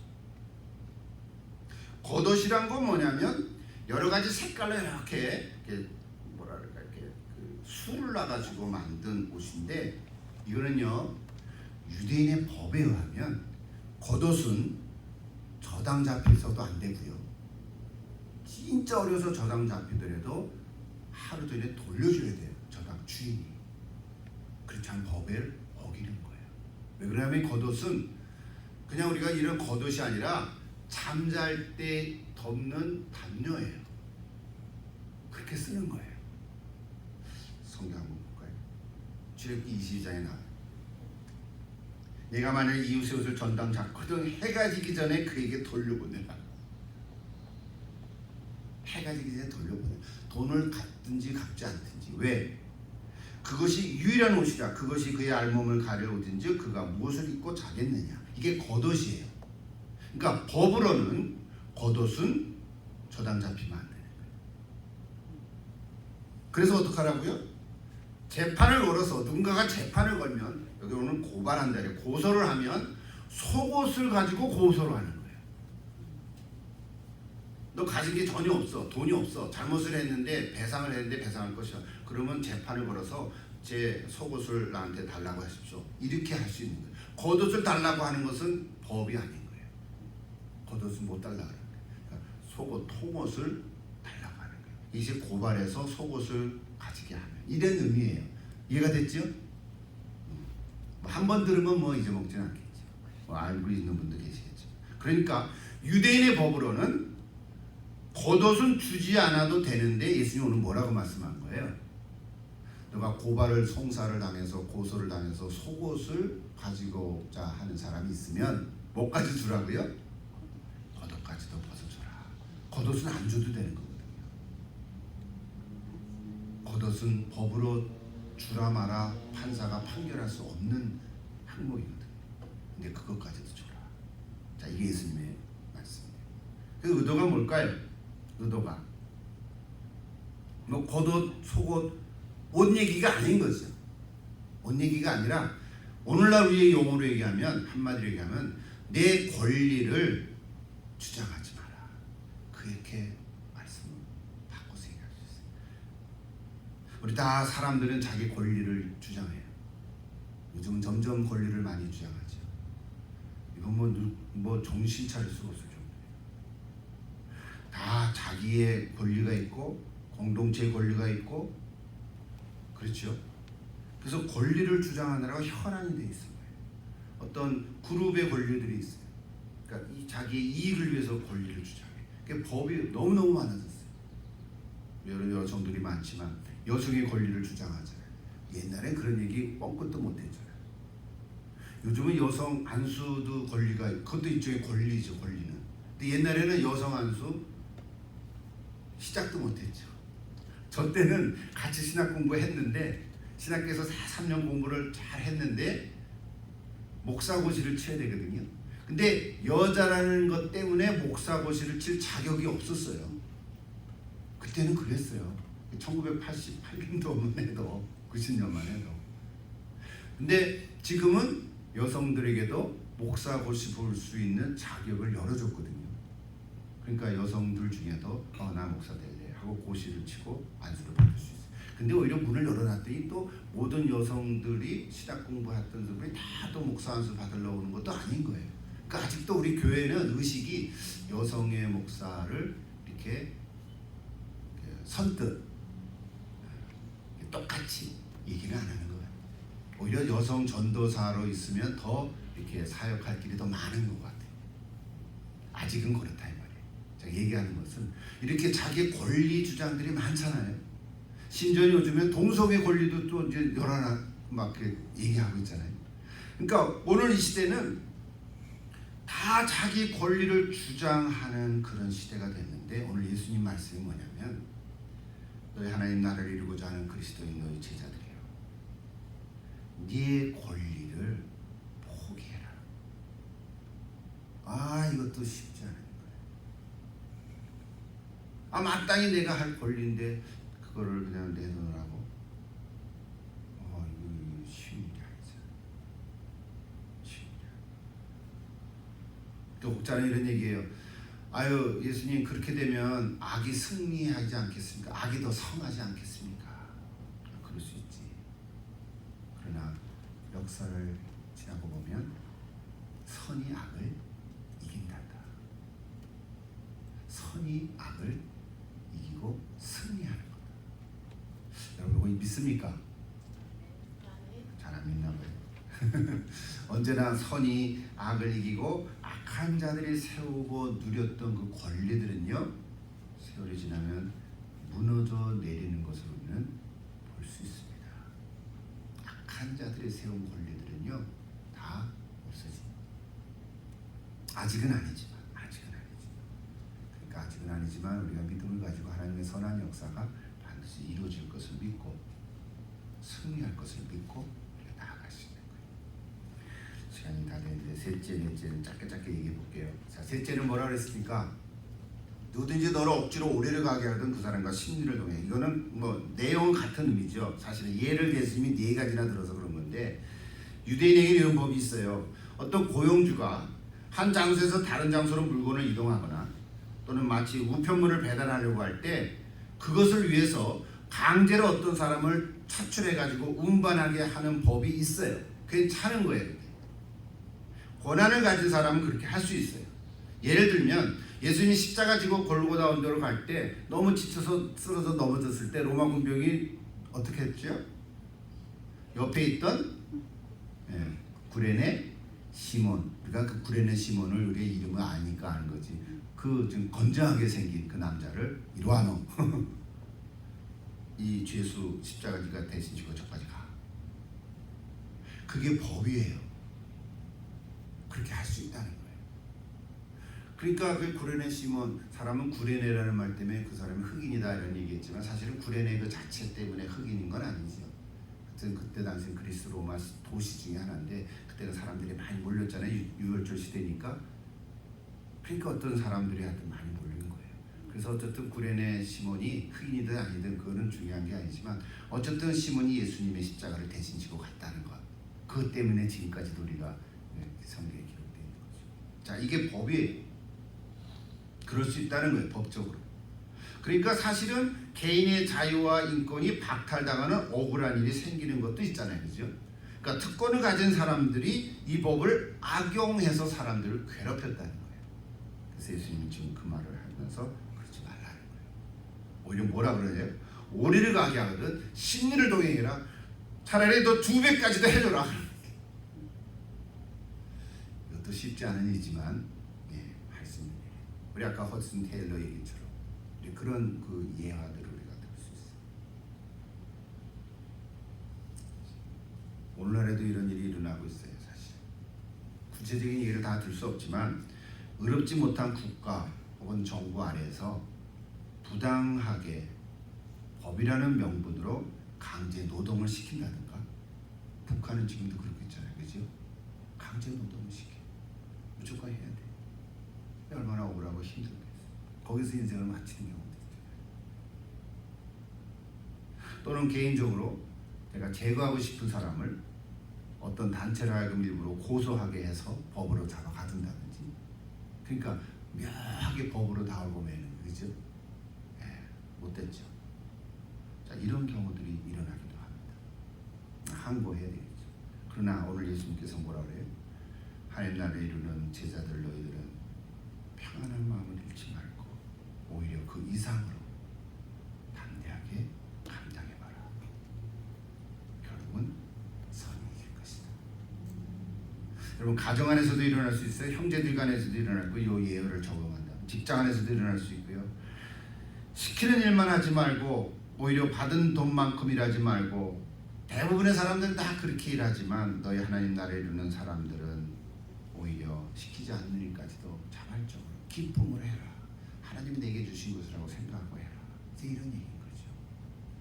Speaker 1: 겉옷이란 건 뭐냐면 여러 가지 색깔로 이렇게 뭐랄까, 이렇게 술을 놔가지고 만든 옷인데, 이거는요, 유대인의 법에 의하면 겉옷은 저당 잡혀서도 안 되고요, 진짜 어려서 저당 잡히더라도 하루 전에 돌려줘야 돼요, 저당 주인이. 그렇지 않으면 법을 어기는 거예요. 왜 그러냐면 겉옷은 그냥 우리가 이런 겉옷이 아니라 잠잘 때 덮는 담요예요. 그렇게 쓰는 거예요. 성경 한번 볼까요? 출애굽기 22장에 나와요. 내가 만일 이웃의 옷을 전당 잡거든 해가 지기 전에 그에게 돌려보내라. 해가 지기 전에 돌려보내라. 돈을 갚든지 갚지 않든지. 왜? 그것이 유일한 옷이라. 그것이 그의 알몸을 가려 옷인지 그가 무엇을 입고 자겠느냐. 이게 겉옷이에요. 그러니까 법으로는 겉옷은 저당 잡히면 안 되는 거예요. 그래서 어떡하라고요? 재판을 걸어서 누군가가 재판을 걸면 여기 오늘 고발한다. 고소를 하면 속옷을 가지고 고소를 하는 거예요. 너 가진 게 전혀 없어. 돈이 없어. 잘못을 했는데 배상을 했는데 배상할 것이야. 그러면 재판을 걸어서 제 속옷을 나한테 달라고 하십시오. 이렇게 할 수 있는 거예요. 겉옷을 달라고 하는 것은 법이 아닌 거예요. 겉옷은 못 달라고 하는 거예요. 그러니까 속옷, 통옷을 달라고 하는 거예요. 이제 고발해서 속옷을 가지게 하면 이런 의미예요. 이해가 됐죠? 한 번 들으면 뭐 잊어먹지는 않겠죠. 알고 있는 분도 계시겠죠. 그러니까 유대인의 법으로는 겉옷은 주지 않아도 되는데 예수님 오늘 뭐라고 말씀한 거예요? 너가 고발을 송사를 당해서 고소를 당해서 속옷을 가지고자 하는 사람이 있으면 뭐까지 주라고요? 겉옷까지도 벗어줘라. 겉옷은 안 줘도 되는 거거든요. 겉옷은 법으로 주라 마라 판사가 판결할 수 없는 항목이거든요. 근데 그것까지도 줘라. 자, 이게 예수님의 말씀이에요. 그 의도가 뭘까요? 의도가 뭐 겉옷, 속옷, 옷 얘기가 아닌 거죠. 옷 얘기가 아니라 오늘날 우리의 용어로 얘기하면 한마디로 얘기하면 내 권리를 주장하지 마라. 그렇게 말씀을 바꿔서 얘기할 수 있어요. 우리 다 사람들은 자기 권리를 주장해요. 요즘은 점점 권리를 많이 주장하죠. 이건 뭐 정신 차릴 수가 없을 정도예요. 다 자기의 권리가 있고 공동체의 권리가 있고 그렇죠. 그래서 권리를 주장하느라고 현안이 돼 있어요. 어떤 그룹의 권리들이 있어요. 그러니까 자기의 이익을 위해서 권리를 주장해. 그러니까 법이 너무너무 많아졌어요. 여러 여성들이 많지만 여성의 권리를 주장하잖아요. 옛날엔 그런 얘기 뻥끗도 못했잖아요. 요즘은 여성 안수도 권리가 있고 그것도 일종의 권리죠. 권리는. 근데 옛날에는 여성 안수 시작도 못했죠. 저 때는 같이 신학 공부했는데 신학교에서 3년 공부를 잘 했는데 목사고시를 쳐야 되거든요. 근데 여자라는 것 때문에 목사고시를 칠 자격이 없었어요. 그때는 그랬어요. 1988년도만 해도 90년만 해도. 근데 지금은 여성들에게도 목사고시 볼 수 있는 자격을 열어줬거든요. 그러니까 여성들 중에도 나 목사 될래 하고 고시를 치고 안수를 받을 수 있어요. 근데 오히려 문을 열어놨더니 또 모든 여성들이 신학 공부했던 분들이 다 또 목사 안수 받으려고 오는 것도 아닌 거예요. 그러니까 아직도 우리 교회는 의식이 여성의 목사를 이렇게 선뜻 똑같이 얘기를 안 하는 거예요. 오히려 여성 전도사로 있으면 더 이렇게 사역할 길이 더 많은 것 같아요. 아직은 그렇다 이 말이에요. 제가 얘기하는 것은 이렇게 자기 권리 주장들이 많잖아요. 심지어 요즘에 동성애 권리도 또 이제 여러 하나 막 얘기하고 있잖아요. 그러니까 오늘 이 시대는 다 자기 권리를 주장하는 그런 시대가 됐는데 오늘 예수님 말씀이 뭐냐면 너희 하나님 나라를 이루고자 하는 그리스도인 너희 제자들이요. 네 권리를 포기해라. 이것도 쉽지 않은 거예요. 마땅히 내가 할 권리인데 그거를 그냥 내놓으라고. 이거 쉬운 일이 아니잖아. 쉬운 일. 또 혹자는 이런 얘기예요. 예수님 그렇게 되면 악이 승리하지 않겠습니까? 악이 더 성하지 않겠습니까? 그럴 수 있지. 그러나 역사를 지나고 보면 선이 악을 이긴단다. 선이 악을 이기고 승리하는 거다. 여러분 이거 믿습니까? 잘 안 믿나 봐요. 언제나 선이 악을 이기고 악한 자들이 세우고 누렸던 그 권리들은요 세월이 지나면 무너져 내리는 것을 우리는 볼 수 있습니다. 악한 자들이 세운 권리들은요 다 없어집니다. 아직은 아니지만 그러니까 아직은 아니지만 우리가 믿음을 가지고 하나님의 선한 역사가 반드시 이루어질 것을 믿고 승리할 것을 믿고 우리가 나아갈 수 있는 거예요. 시간이 다 됐는데 셋째, 넷째는 짧게 얘기해 볼게요. 자, 셋째는 뭐라 그랬습니까? 누구든지 너를 억지로 오래를 가게 하던 그 사람과 심리를 동해. 이거는 뭐 내용은 같은 의미죠. 사실은 예를 예수님이 4가지나 들어서 그런 건데 유대인에게 이런 법이 있어요. 어떤 고용주가 한 장소에서 다른 장소로 물건을 이동하거나 또는 마치 우편물을 배달하려고 할 때 그것을 위해서 강제로 어떤 사람을 차출해가지고 운반하게 하는 법이 있어요. 괜찮은 거예요. 권한을 가진 사람은 그렇게 할 수 있어요. 예를 들면 예수님이 십자가 지고 골고다 언덕으로 갈 때 너무 지쳐서 쓰러져 넘어졌을 때 로마 군병이 어떻게 했죠? 옆에 있던 구레네 시몬, 그러니까 그 구레네 시몬을 우리의 이름을 아니까 하는 거지. 그 좀 건장하게 생긴 그 남자를 이리 와 너. 이 죄수 십자가지가 대신 지고 저까지 가. 그게 법이에요. 그렇게 할 수 있다는 거예요. 그러니까 그 구레네 시몬, 사람은 구레네라는 말 때문에 그 사람이 흑인이다 이런 얘기했지만 사실은 구레네 그 자체 때문에 흑인인 건 아니죠. 그때 당시 그리스 로마 도시 중에 하나인데 그때는 사람들이 많이 몰렸잖아요. 유월절 시대니까. 그러니까 어떤 사람들이 하여튼 많이 몰린 거예요. 그래서 어쨌든 구레네 시몬이 흑인이든 아니든 그거는 중요한 게 아니지만 어쨌든 시몬이 예수님의 십자가를 대신 지고 갔다는 것. 그것 때문에 지금까지도 우리가 성경에 기록되어 있는 거죠. 자, 이게 법이에요. 그럴 수 있다는 거예요. 법적으로. 그러니까 사실은 개인의 자유와 인권이 박탈당하는 억울한 일이 생기는 것도 있잖아요. 그죠? 그러니까 특권을 가진 사람들이 이 법을 악용해서 사람들을 괴롭혔다는 거예요. 그래서 예수님이 지금 그 말을 하면서 그러지 말라는 거예요. 오히려 뭐라 그러냐요? 오리를 가게 하거든 심리를 동행해라. 차라리 너 2배까지도 해줘라. 이것도 쉽지 않은 일이지만 할 수 있는 일이에요. 우리 아까 허슨 테일러 얘기처럼 그런 그 예화들을 우리가 들 수 있어요. 오늘날에도 이런 일이 일어나고 있어요. 사실 구체적인 예를 다 들 수 없지만 의롭지 못한 국가 혹은 정부 아래에서 부당하게 법이라는 명분으로 강제 노동을 시킨다든가. 북한은 지금도 그렇고 있잖아요. 그죠? 강제 노동을 시켜. 무조건 해야 돼. 얼마나 억울하고 힘들겠어. 거기서 인생을 마치는 경우도 있잖아요. 또는 개인적으로 내가 제거하고 싶은 사람을 어떤 단체를 하여금 일부러 고소하게 해서 법으로 잡아가둔다든지. 그러니까 묘하게 법으로 다가보면 그죠? 못됐죠. 자, 이런 경우들이 일어나기도 합니다. 항고해야 되겠죠. 그러나 오늘 예수님께서 뭐라 그래요? 하나님 나라에 이르는 제자들 너희들은 평안한 마음을 잃지 말고 오히려 그 이상으로 담대하게 감당해봐라. 결국은 선이 이길 것이다. 여러분 가정 안에서도 일어날 수 있어요. 형제들 간에서도 일어날 거고 이 예언을 적용한다. 직장 안에서도 일어날 수 있고요. 시키는 일만 하지 말고 오히려 받은 돈만큼 일하지 말고 대부분의 사람들은 다 그렇게 일하지만 너희 하나님 나라에 이르는 사람들은 오히려 시키지 않는 일까지도 자발적으로 기쁨을 해라. 하나님이 내게 주신 것이라고 생각하고 해라. 이제 이런 얘기인 거죠.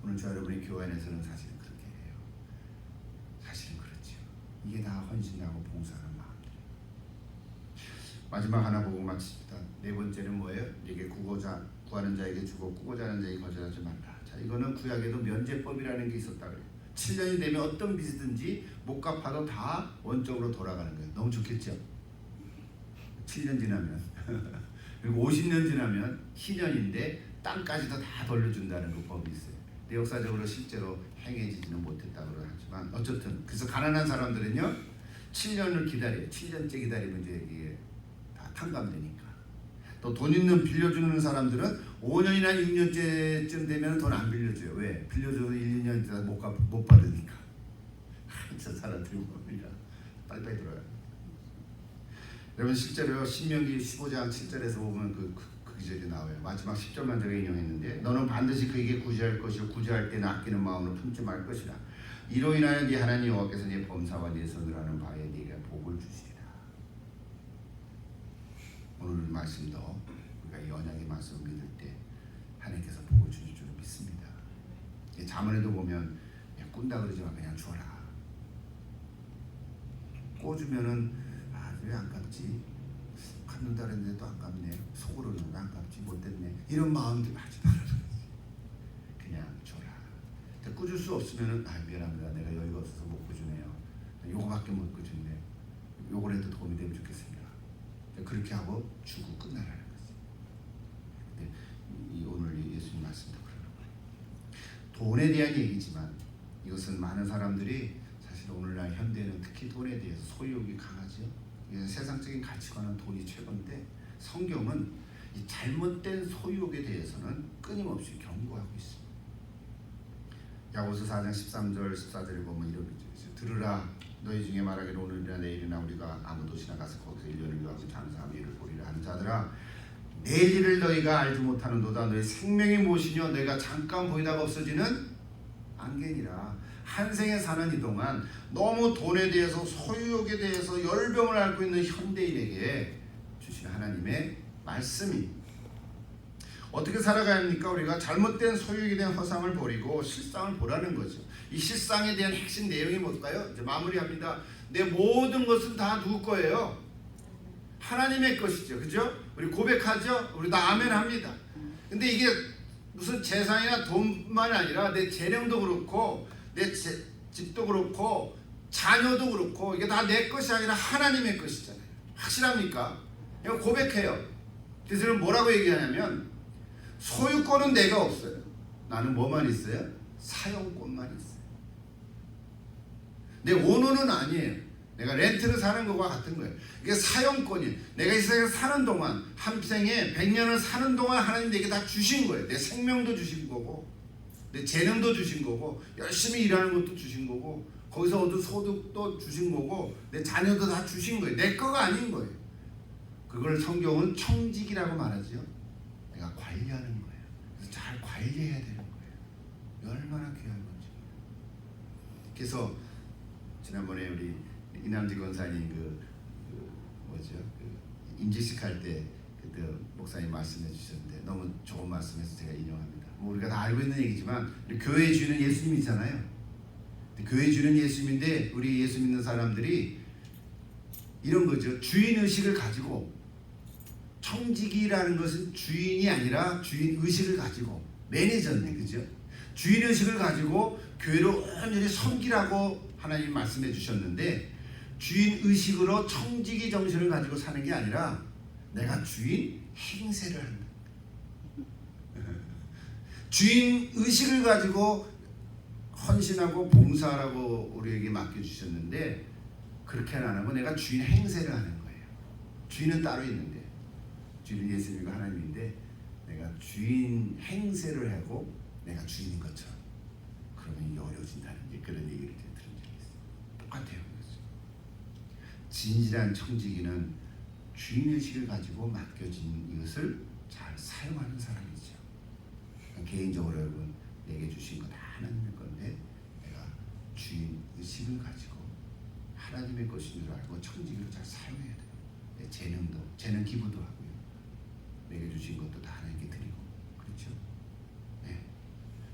Speaker 1: 오늘 저 여러분의 교회 안에서는 사실은 그렇게 해요. 사실은 그렇죠. 이게 다 헌신하고 봉사하는 마음들이에요. 마지막 하나 보고 마칩니다. 4번째는 뭐예요? 이게 구하는 자에게 주고 꾸고자 하는 자에게 거절하지 말라. 자, 이거는 구약에도 면제법이라는 게 있었다 그래요. 7년이 되면 어떤 빚이든지 못 갚아도 다 원적으로 돌아가는 거예요. 너무 좋겠죠? 7년 지나면 그리고 50년 지나면 희년인데 땅까지도 다 돌려준다는 그 법이 있어요. 근데 역사적으로 실제로 행해지지는 못했다고 하지만 어쨌든 그래서 가난한 사람들은요 7년을 기다려요. 7년째 기다리면 이제 이게 다 탕감되니까. 또 돈 있는 빌려주는 사람들은 5년이나 6년째쯤 되면 돈 안 빌려줘요. 왜? 빌려줘도 1, 2년 못 받으니까. 저 사람들이 뭡니까? 빨리빨리 들어요. 여러분 실제로 신명기 15장 7절에서 보면 그 기절이 나와요. 마지막 10절만 제가 인용했는데 너는 반드시 그에게 구제할 것이요 구제할 때는 아끼는 마음으로 품지 말 것이라. 이로 인하여 네 하나님 여호와께서 네 범사와 네 손으로 하는 바에 네가 복을 주시리라. 오늘 말씀도 우리가 이 언약의 말씀을 믿을 때 하나님께서 복을 주실 줄 믿습니다. 잠언에도 보면 꾼다 그러지 마, 그냥 줘라. 꿔주면은 왜 안 갚지? 갚는다 그랬는데 또 안 갚네. 속으로는 왜 안 갚지? 못됐네. 이런 마음도 하지 말아라. 그냥 줘라. 꾸줄 수 없으면은 미안합니다. 내가 여유가 없어서 못 꾸주네요. 요거밖에 못 꾸주네. 요거라도 도움이 되면 좋겠습니다. 그렇게 하고 주고 끝나라는 거지. 근데 오늘 예수님 말씀도 그러는 거예요. 돈에 대한 얘기지만 이것은 많은 사람들이 사실 오늘날 현대에는 특히 돈에 대해서 소유욕이 강하죠. 세상적인 가치관은 돈이 최고인데 성경은 이 잘못된 소유욕에 대해서는 끊임없이 경고하고 있습니다. 야고보서 4장 13절 14절을 보면 이렇게 있어요. 들으라 너희 중에 말하기를 오늘이나 내일이나 우리가 아무 도시나 가서 거기서 1년을 요하고 장사하며 이를 보리라 하는 자들아 내일 일을 너희가 알지 못하는도다. 너희 생명이 무엇이뇨 너희가 잠깐 보이다가 없어지는 안개니라. 한 생에 사는 이 동안 너무 돈에 대해서 소유욕에 대해서 열병을 앓고 있는 현대인에게 주신 하나님의 말씀이 어떻게 살아가야 합니까? 우리가 잘못된 소유욕에 대한 허상을 버리고 실상을 보라는 거죠. 이 실상에 대한 핵심 내용이 뭘까요? 이제 마무리합니다. 내 모든 것은 다 누구 거예요? 하나님의 것이죠. 그죠? 우리 고백하죠? 우리 다 아멘 합니다. 근데 이게 무슨 재산이나 돈만이 아니라 내 재능도 그렇고 내 집도 그렇고 자녀도 그렇고 이게 다 내 것이 아니라 하나님의 것이잖아요. 확실합니까? 이거 고백해요. 그래서 뭐라고 얘기하냐면 소유권은 내가 없어요. 나는 뭐만 있어요? 사용권만 있어요. 내 오너는 아니에요. 내가 렌트를 사는 것과 같은 거예요. 이게 사용권이에요. 내가 이 세상에 사는 동안 한 생에 100년을 사는 동안 하나님 내게 다 주신 거예요. 내 생명도 주신 거고 내 재능도 주신 거고 열심히 일하는 것도 주신 거고 거기서 얻은 소득도 주신 거고 내 자녀도 다 주신 거예요. 내 거가 아닌 거예요. 그걸 성경은 청직이라고 말하죠. 내가 관리하는 거예요. 그래서 잘 관리해야 되는 거예요. 얼마나 귀한 건지. 그래서 지난번에 우리 이남지 권사님 임직식 할 때 그때 목사님 말씀해 주셨는데 너무 좋은 말씀해서 제가 인용합니다. 우리가 다 알고 있는 얘기지만 우리 교회의 주인은 예수님이잖아요. 교회의 주인은 예수님인데 우리 예수 믿는 사람들이 이런 거죠. 주인 의식을 가지고 청직이라는 것은 주인이 아니라 주인 의식을 가지고 매니저인데 그죠? 주인 의식을 가지고 교회를 온전히 섬기라고 하나님 말씀해 주셨는데 주인 의식으로 청지기 정신을 가지고 사는 게 아니라 내가 주인 행세를 한다. 주인 의식을 가지고 헌신하고 봉사하라고 우리에게 맡겨주셨는데 그렇게는 안 하고 내가 주인 행세를 하는 거예요. 주인은 따로 있는데 주인은 예수님과 하나님인데 내가 주인 행세를 하고 내가 주인인 것처럼 그러면 이게 어려워진다는 게 그런 얘기를 들은 적이 있어요. 똑같아요. 진실한 청지기는 주인의식을 가지고 맡겨진 이것을 잘 사용하는 사람이죠. 개인적으로 여러분 내게 주신 건 하나님의 건데 내가 주인의식을 가지고 하나님의 것인 줄 알고 청지기를 잘 사용해야 돼요. 내 재능 기부도 하고요. 내게 주신 것도 다 하나님께 드리고 그렇죠? 네.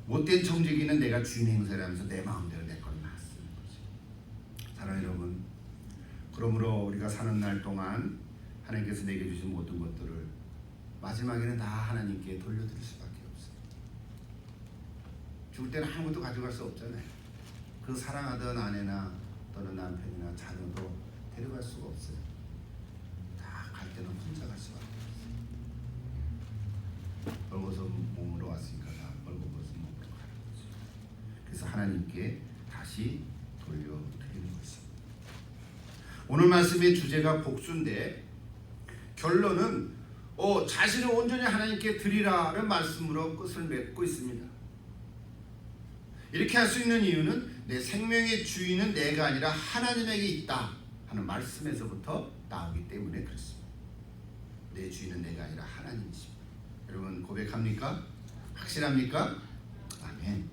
Speaker 1: 못된 청지기는 내가 주인 행세를 하면서 내 마음대로 내 걸 막 쓰는 거죠. 사랑하는 여러분 그러므로 우리가 사는 날 동안 하나님께서 내게 주신 모든 것들을 마지막에는 다 하나님께 돌려드릴 수밖에 없어요. 죽을 때는 아무것도 가져갈 수 없잖아요. 그 사랑하던 아내나 또는 남편이나 자녀도 데려갈 수가 없어요. 다 갈 때는 혼자 갈 수밖에 없어요. 벌거벗은 몸으로 왔으니까 다 벌거벗은 몸으로 가는 거죠. 그래서 하나님께 다시 돌려드리는 것입니다. 오늘 말씀의 주제가 복수인데 결론은 자신을 온전히 하나님께 드리라는 말씀으로 끝을 맺고 있습니다. 이렇게 할 수 있는 이유는 내 생명의 주인은 내가 아니라 하나님에게 있다 하는 말씀에서부터 나오기 때문에 그렇습니다. 내 주인은 내가 아니라 하나님이십니다. 여러분 고백합니까? 확실합니까? 아멘.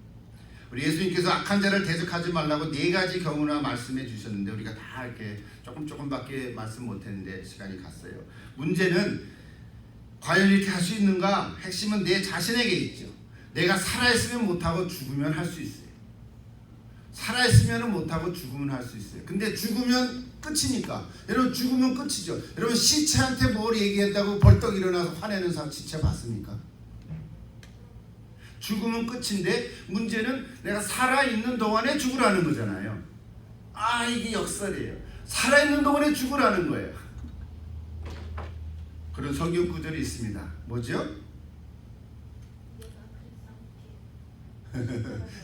Speaker 1: 우리 예수님께서 악한 자를 대적하지 말라고 4가지 경우나 말씀해 주셨는데 우리가 다 이렇게 조금밖에 말씀 못했는데 시간이 갔어요. 문제는 과연 이렇게 할 수 있는가? 핵심은 내 자신에게 있죠. 내가 살아있으면 못하고 죽으면 할 수 있어요. 살아있으면 못하고 죽으면 할 수 있어요. 근데 죽으면 끝이니까. 여러분 죽으면 끝이죠. 여러분 시체한테 뭘 얘기했다고 벌떡 일어나서 화내는 사람 시체 봤습니까? 죽으면 끝인데 문제는 내가 살아있는 동안에 죽으라는 거잖아요. 이게 역설이에요. 살아있는 동안에 죽으라는 거예요. 그런 성경 구절이 있습니다. 뭐죠?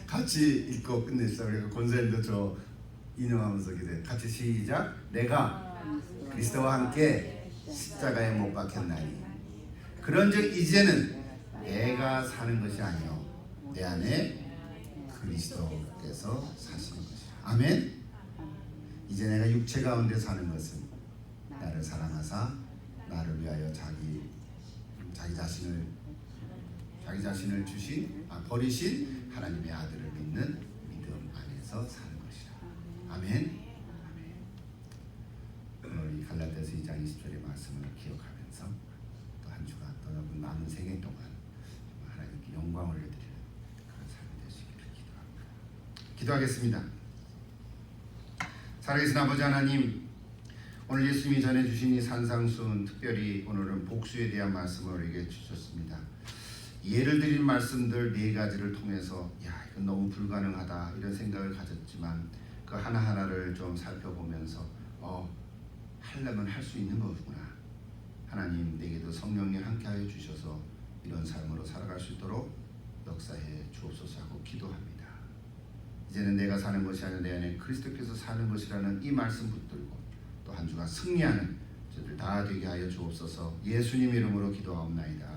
Speaker 1: 같이 읽고 끝냈어요. 그래서 권사님도 저 인용하면서 기도해요. 같이 시작. 내가 그리스도와 함께 십자가에 못 박혔나니 그런즉 이제는 내가 사는 것이 아니요 내 안에 그리스도께서 사시는 것이라. 아멘. 이제 내가 육체 가운데 사는 것은 나를 사랑하사 나를 위하여 자기 자신을 버리신 하나님의 아들을 믿는 믿음 안에서 사는 것이라. 아멘. 오늘 이 갈라디아서 2장 20절의 말씀을 기억하면서 또 한 주간 또 남은 생애 동안 하나님께 영광을 드리는 그런 삶이 되시기를 기도합니다. 기도하겠습니다. 살아계신 아버지 하나님, 오늘 예수님이 전해주신 이 산상수훈, 특별히 오늘은 복수에 대한 말씀을 우리에게 주셨습니다. 예를 들린 말씀들 4가지를 통해서 이건 너무 불가능하다 이런 생각을 가졌지만 그 하나하나를 좀 살펴보면서 하려면 할 수 있는 거구나. 하나님 내게도 성령님 함께하여 주셔서 이런 삶으로 살아갈 수 있도록 역사해 주옵소서 하고 기도합니다. 이제는 내가 사는 것이 아니라 내 안에 그리스도께서 사는 것이라는 이 말씀 붙들고 또 한 주간 승리하는 저들 다 되게 하여 주옵소서. 예수님 이름으로 기도하옵나이다.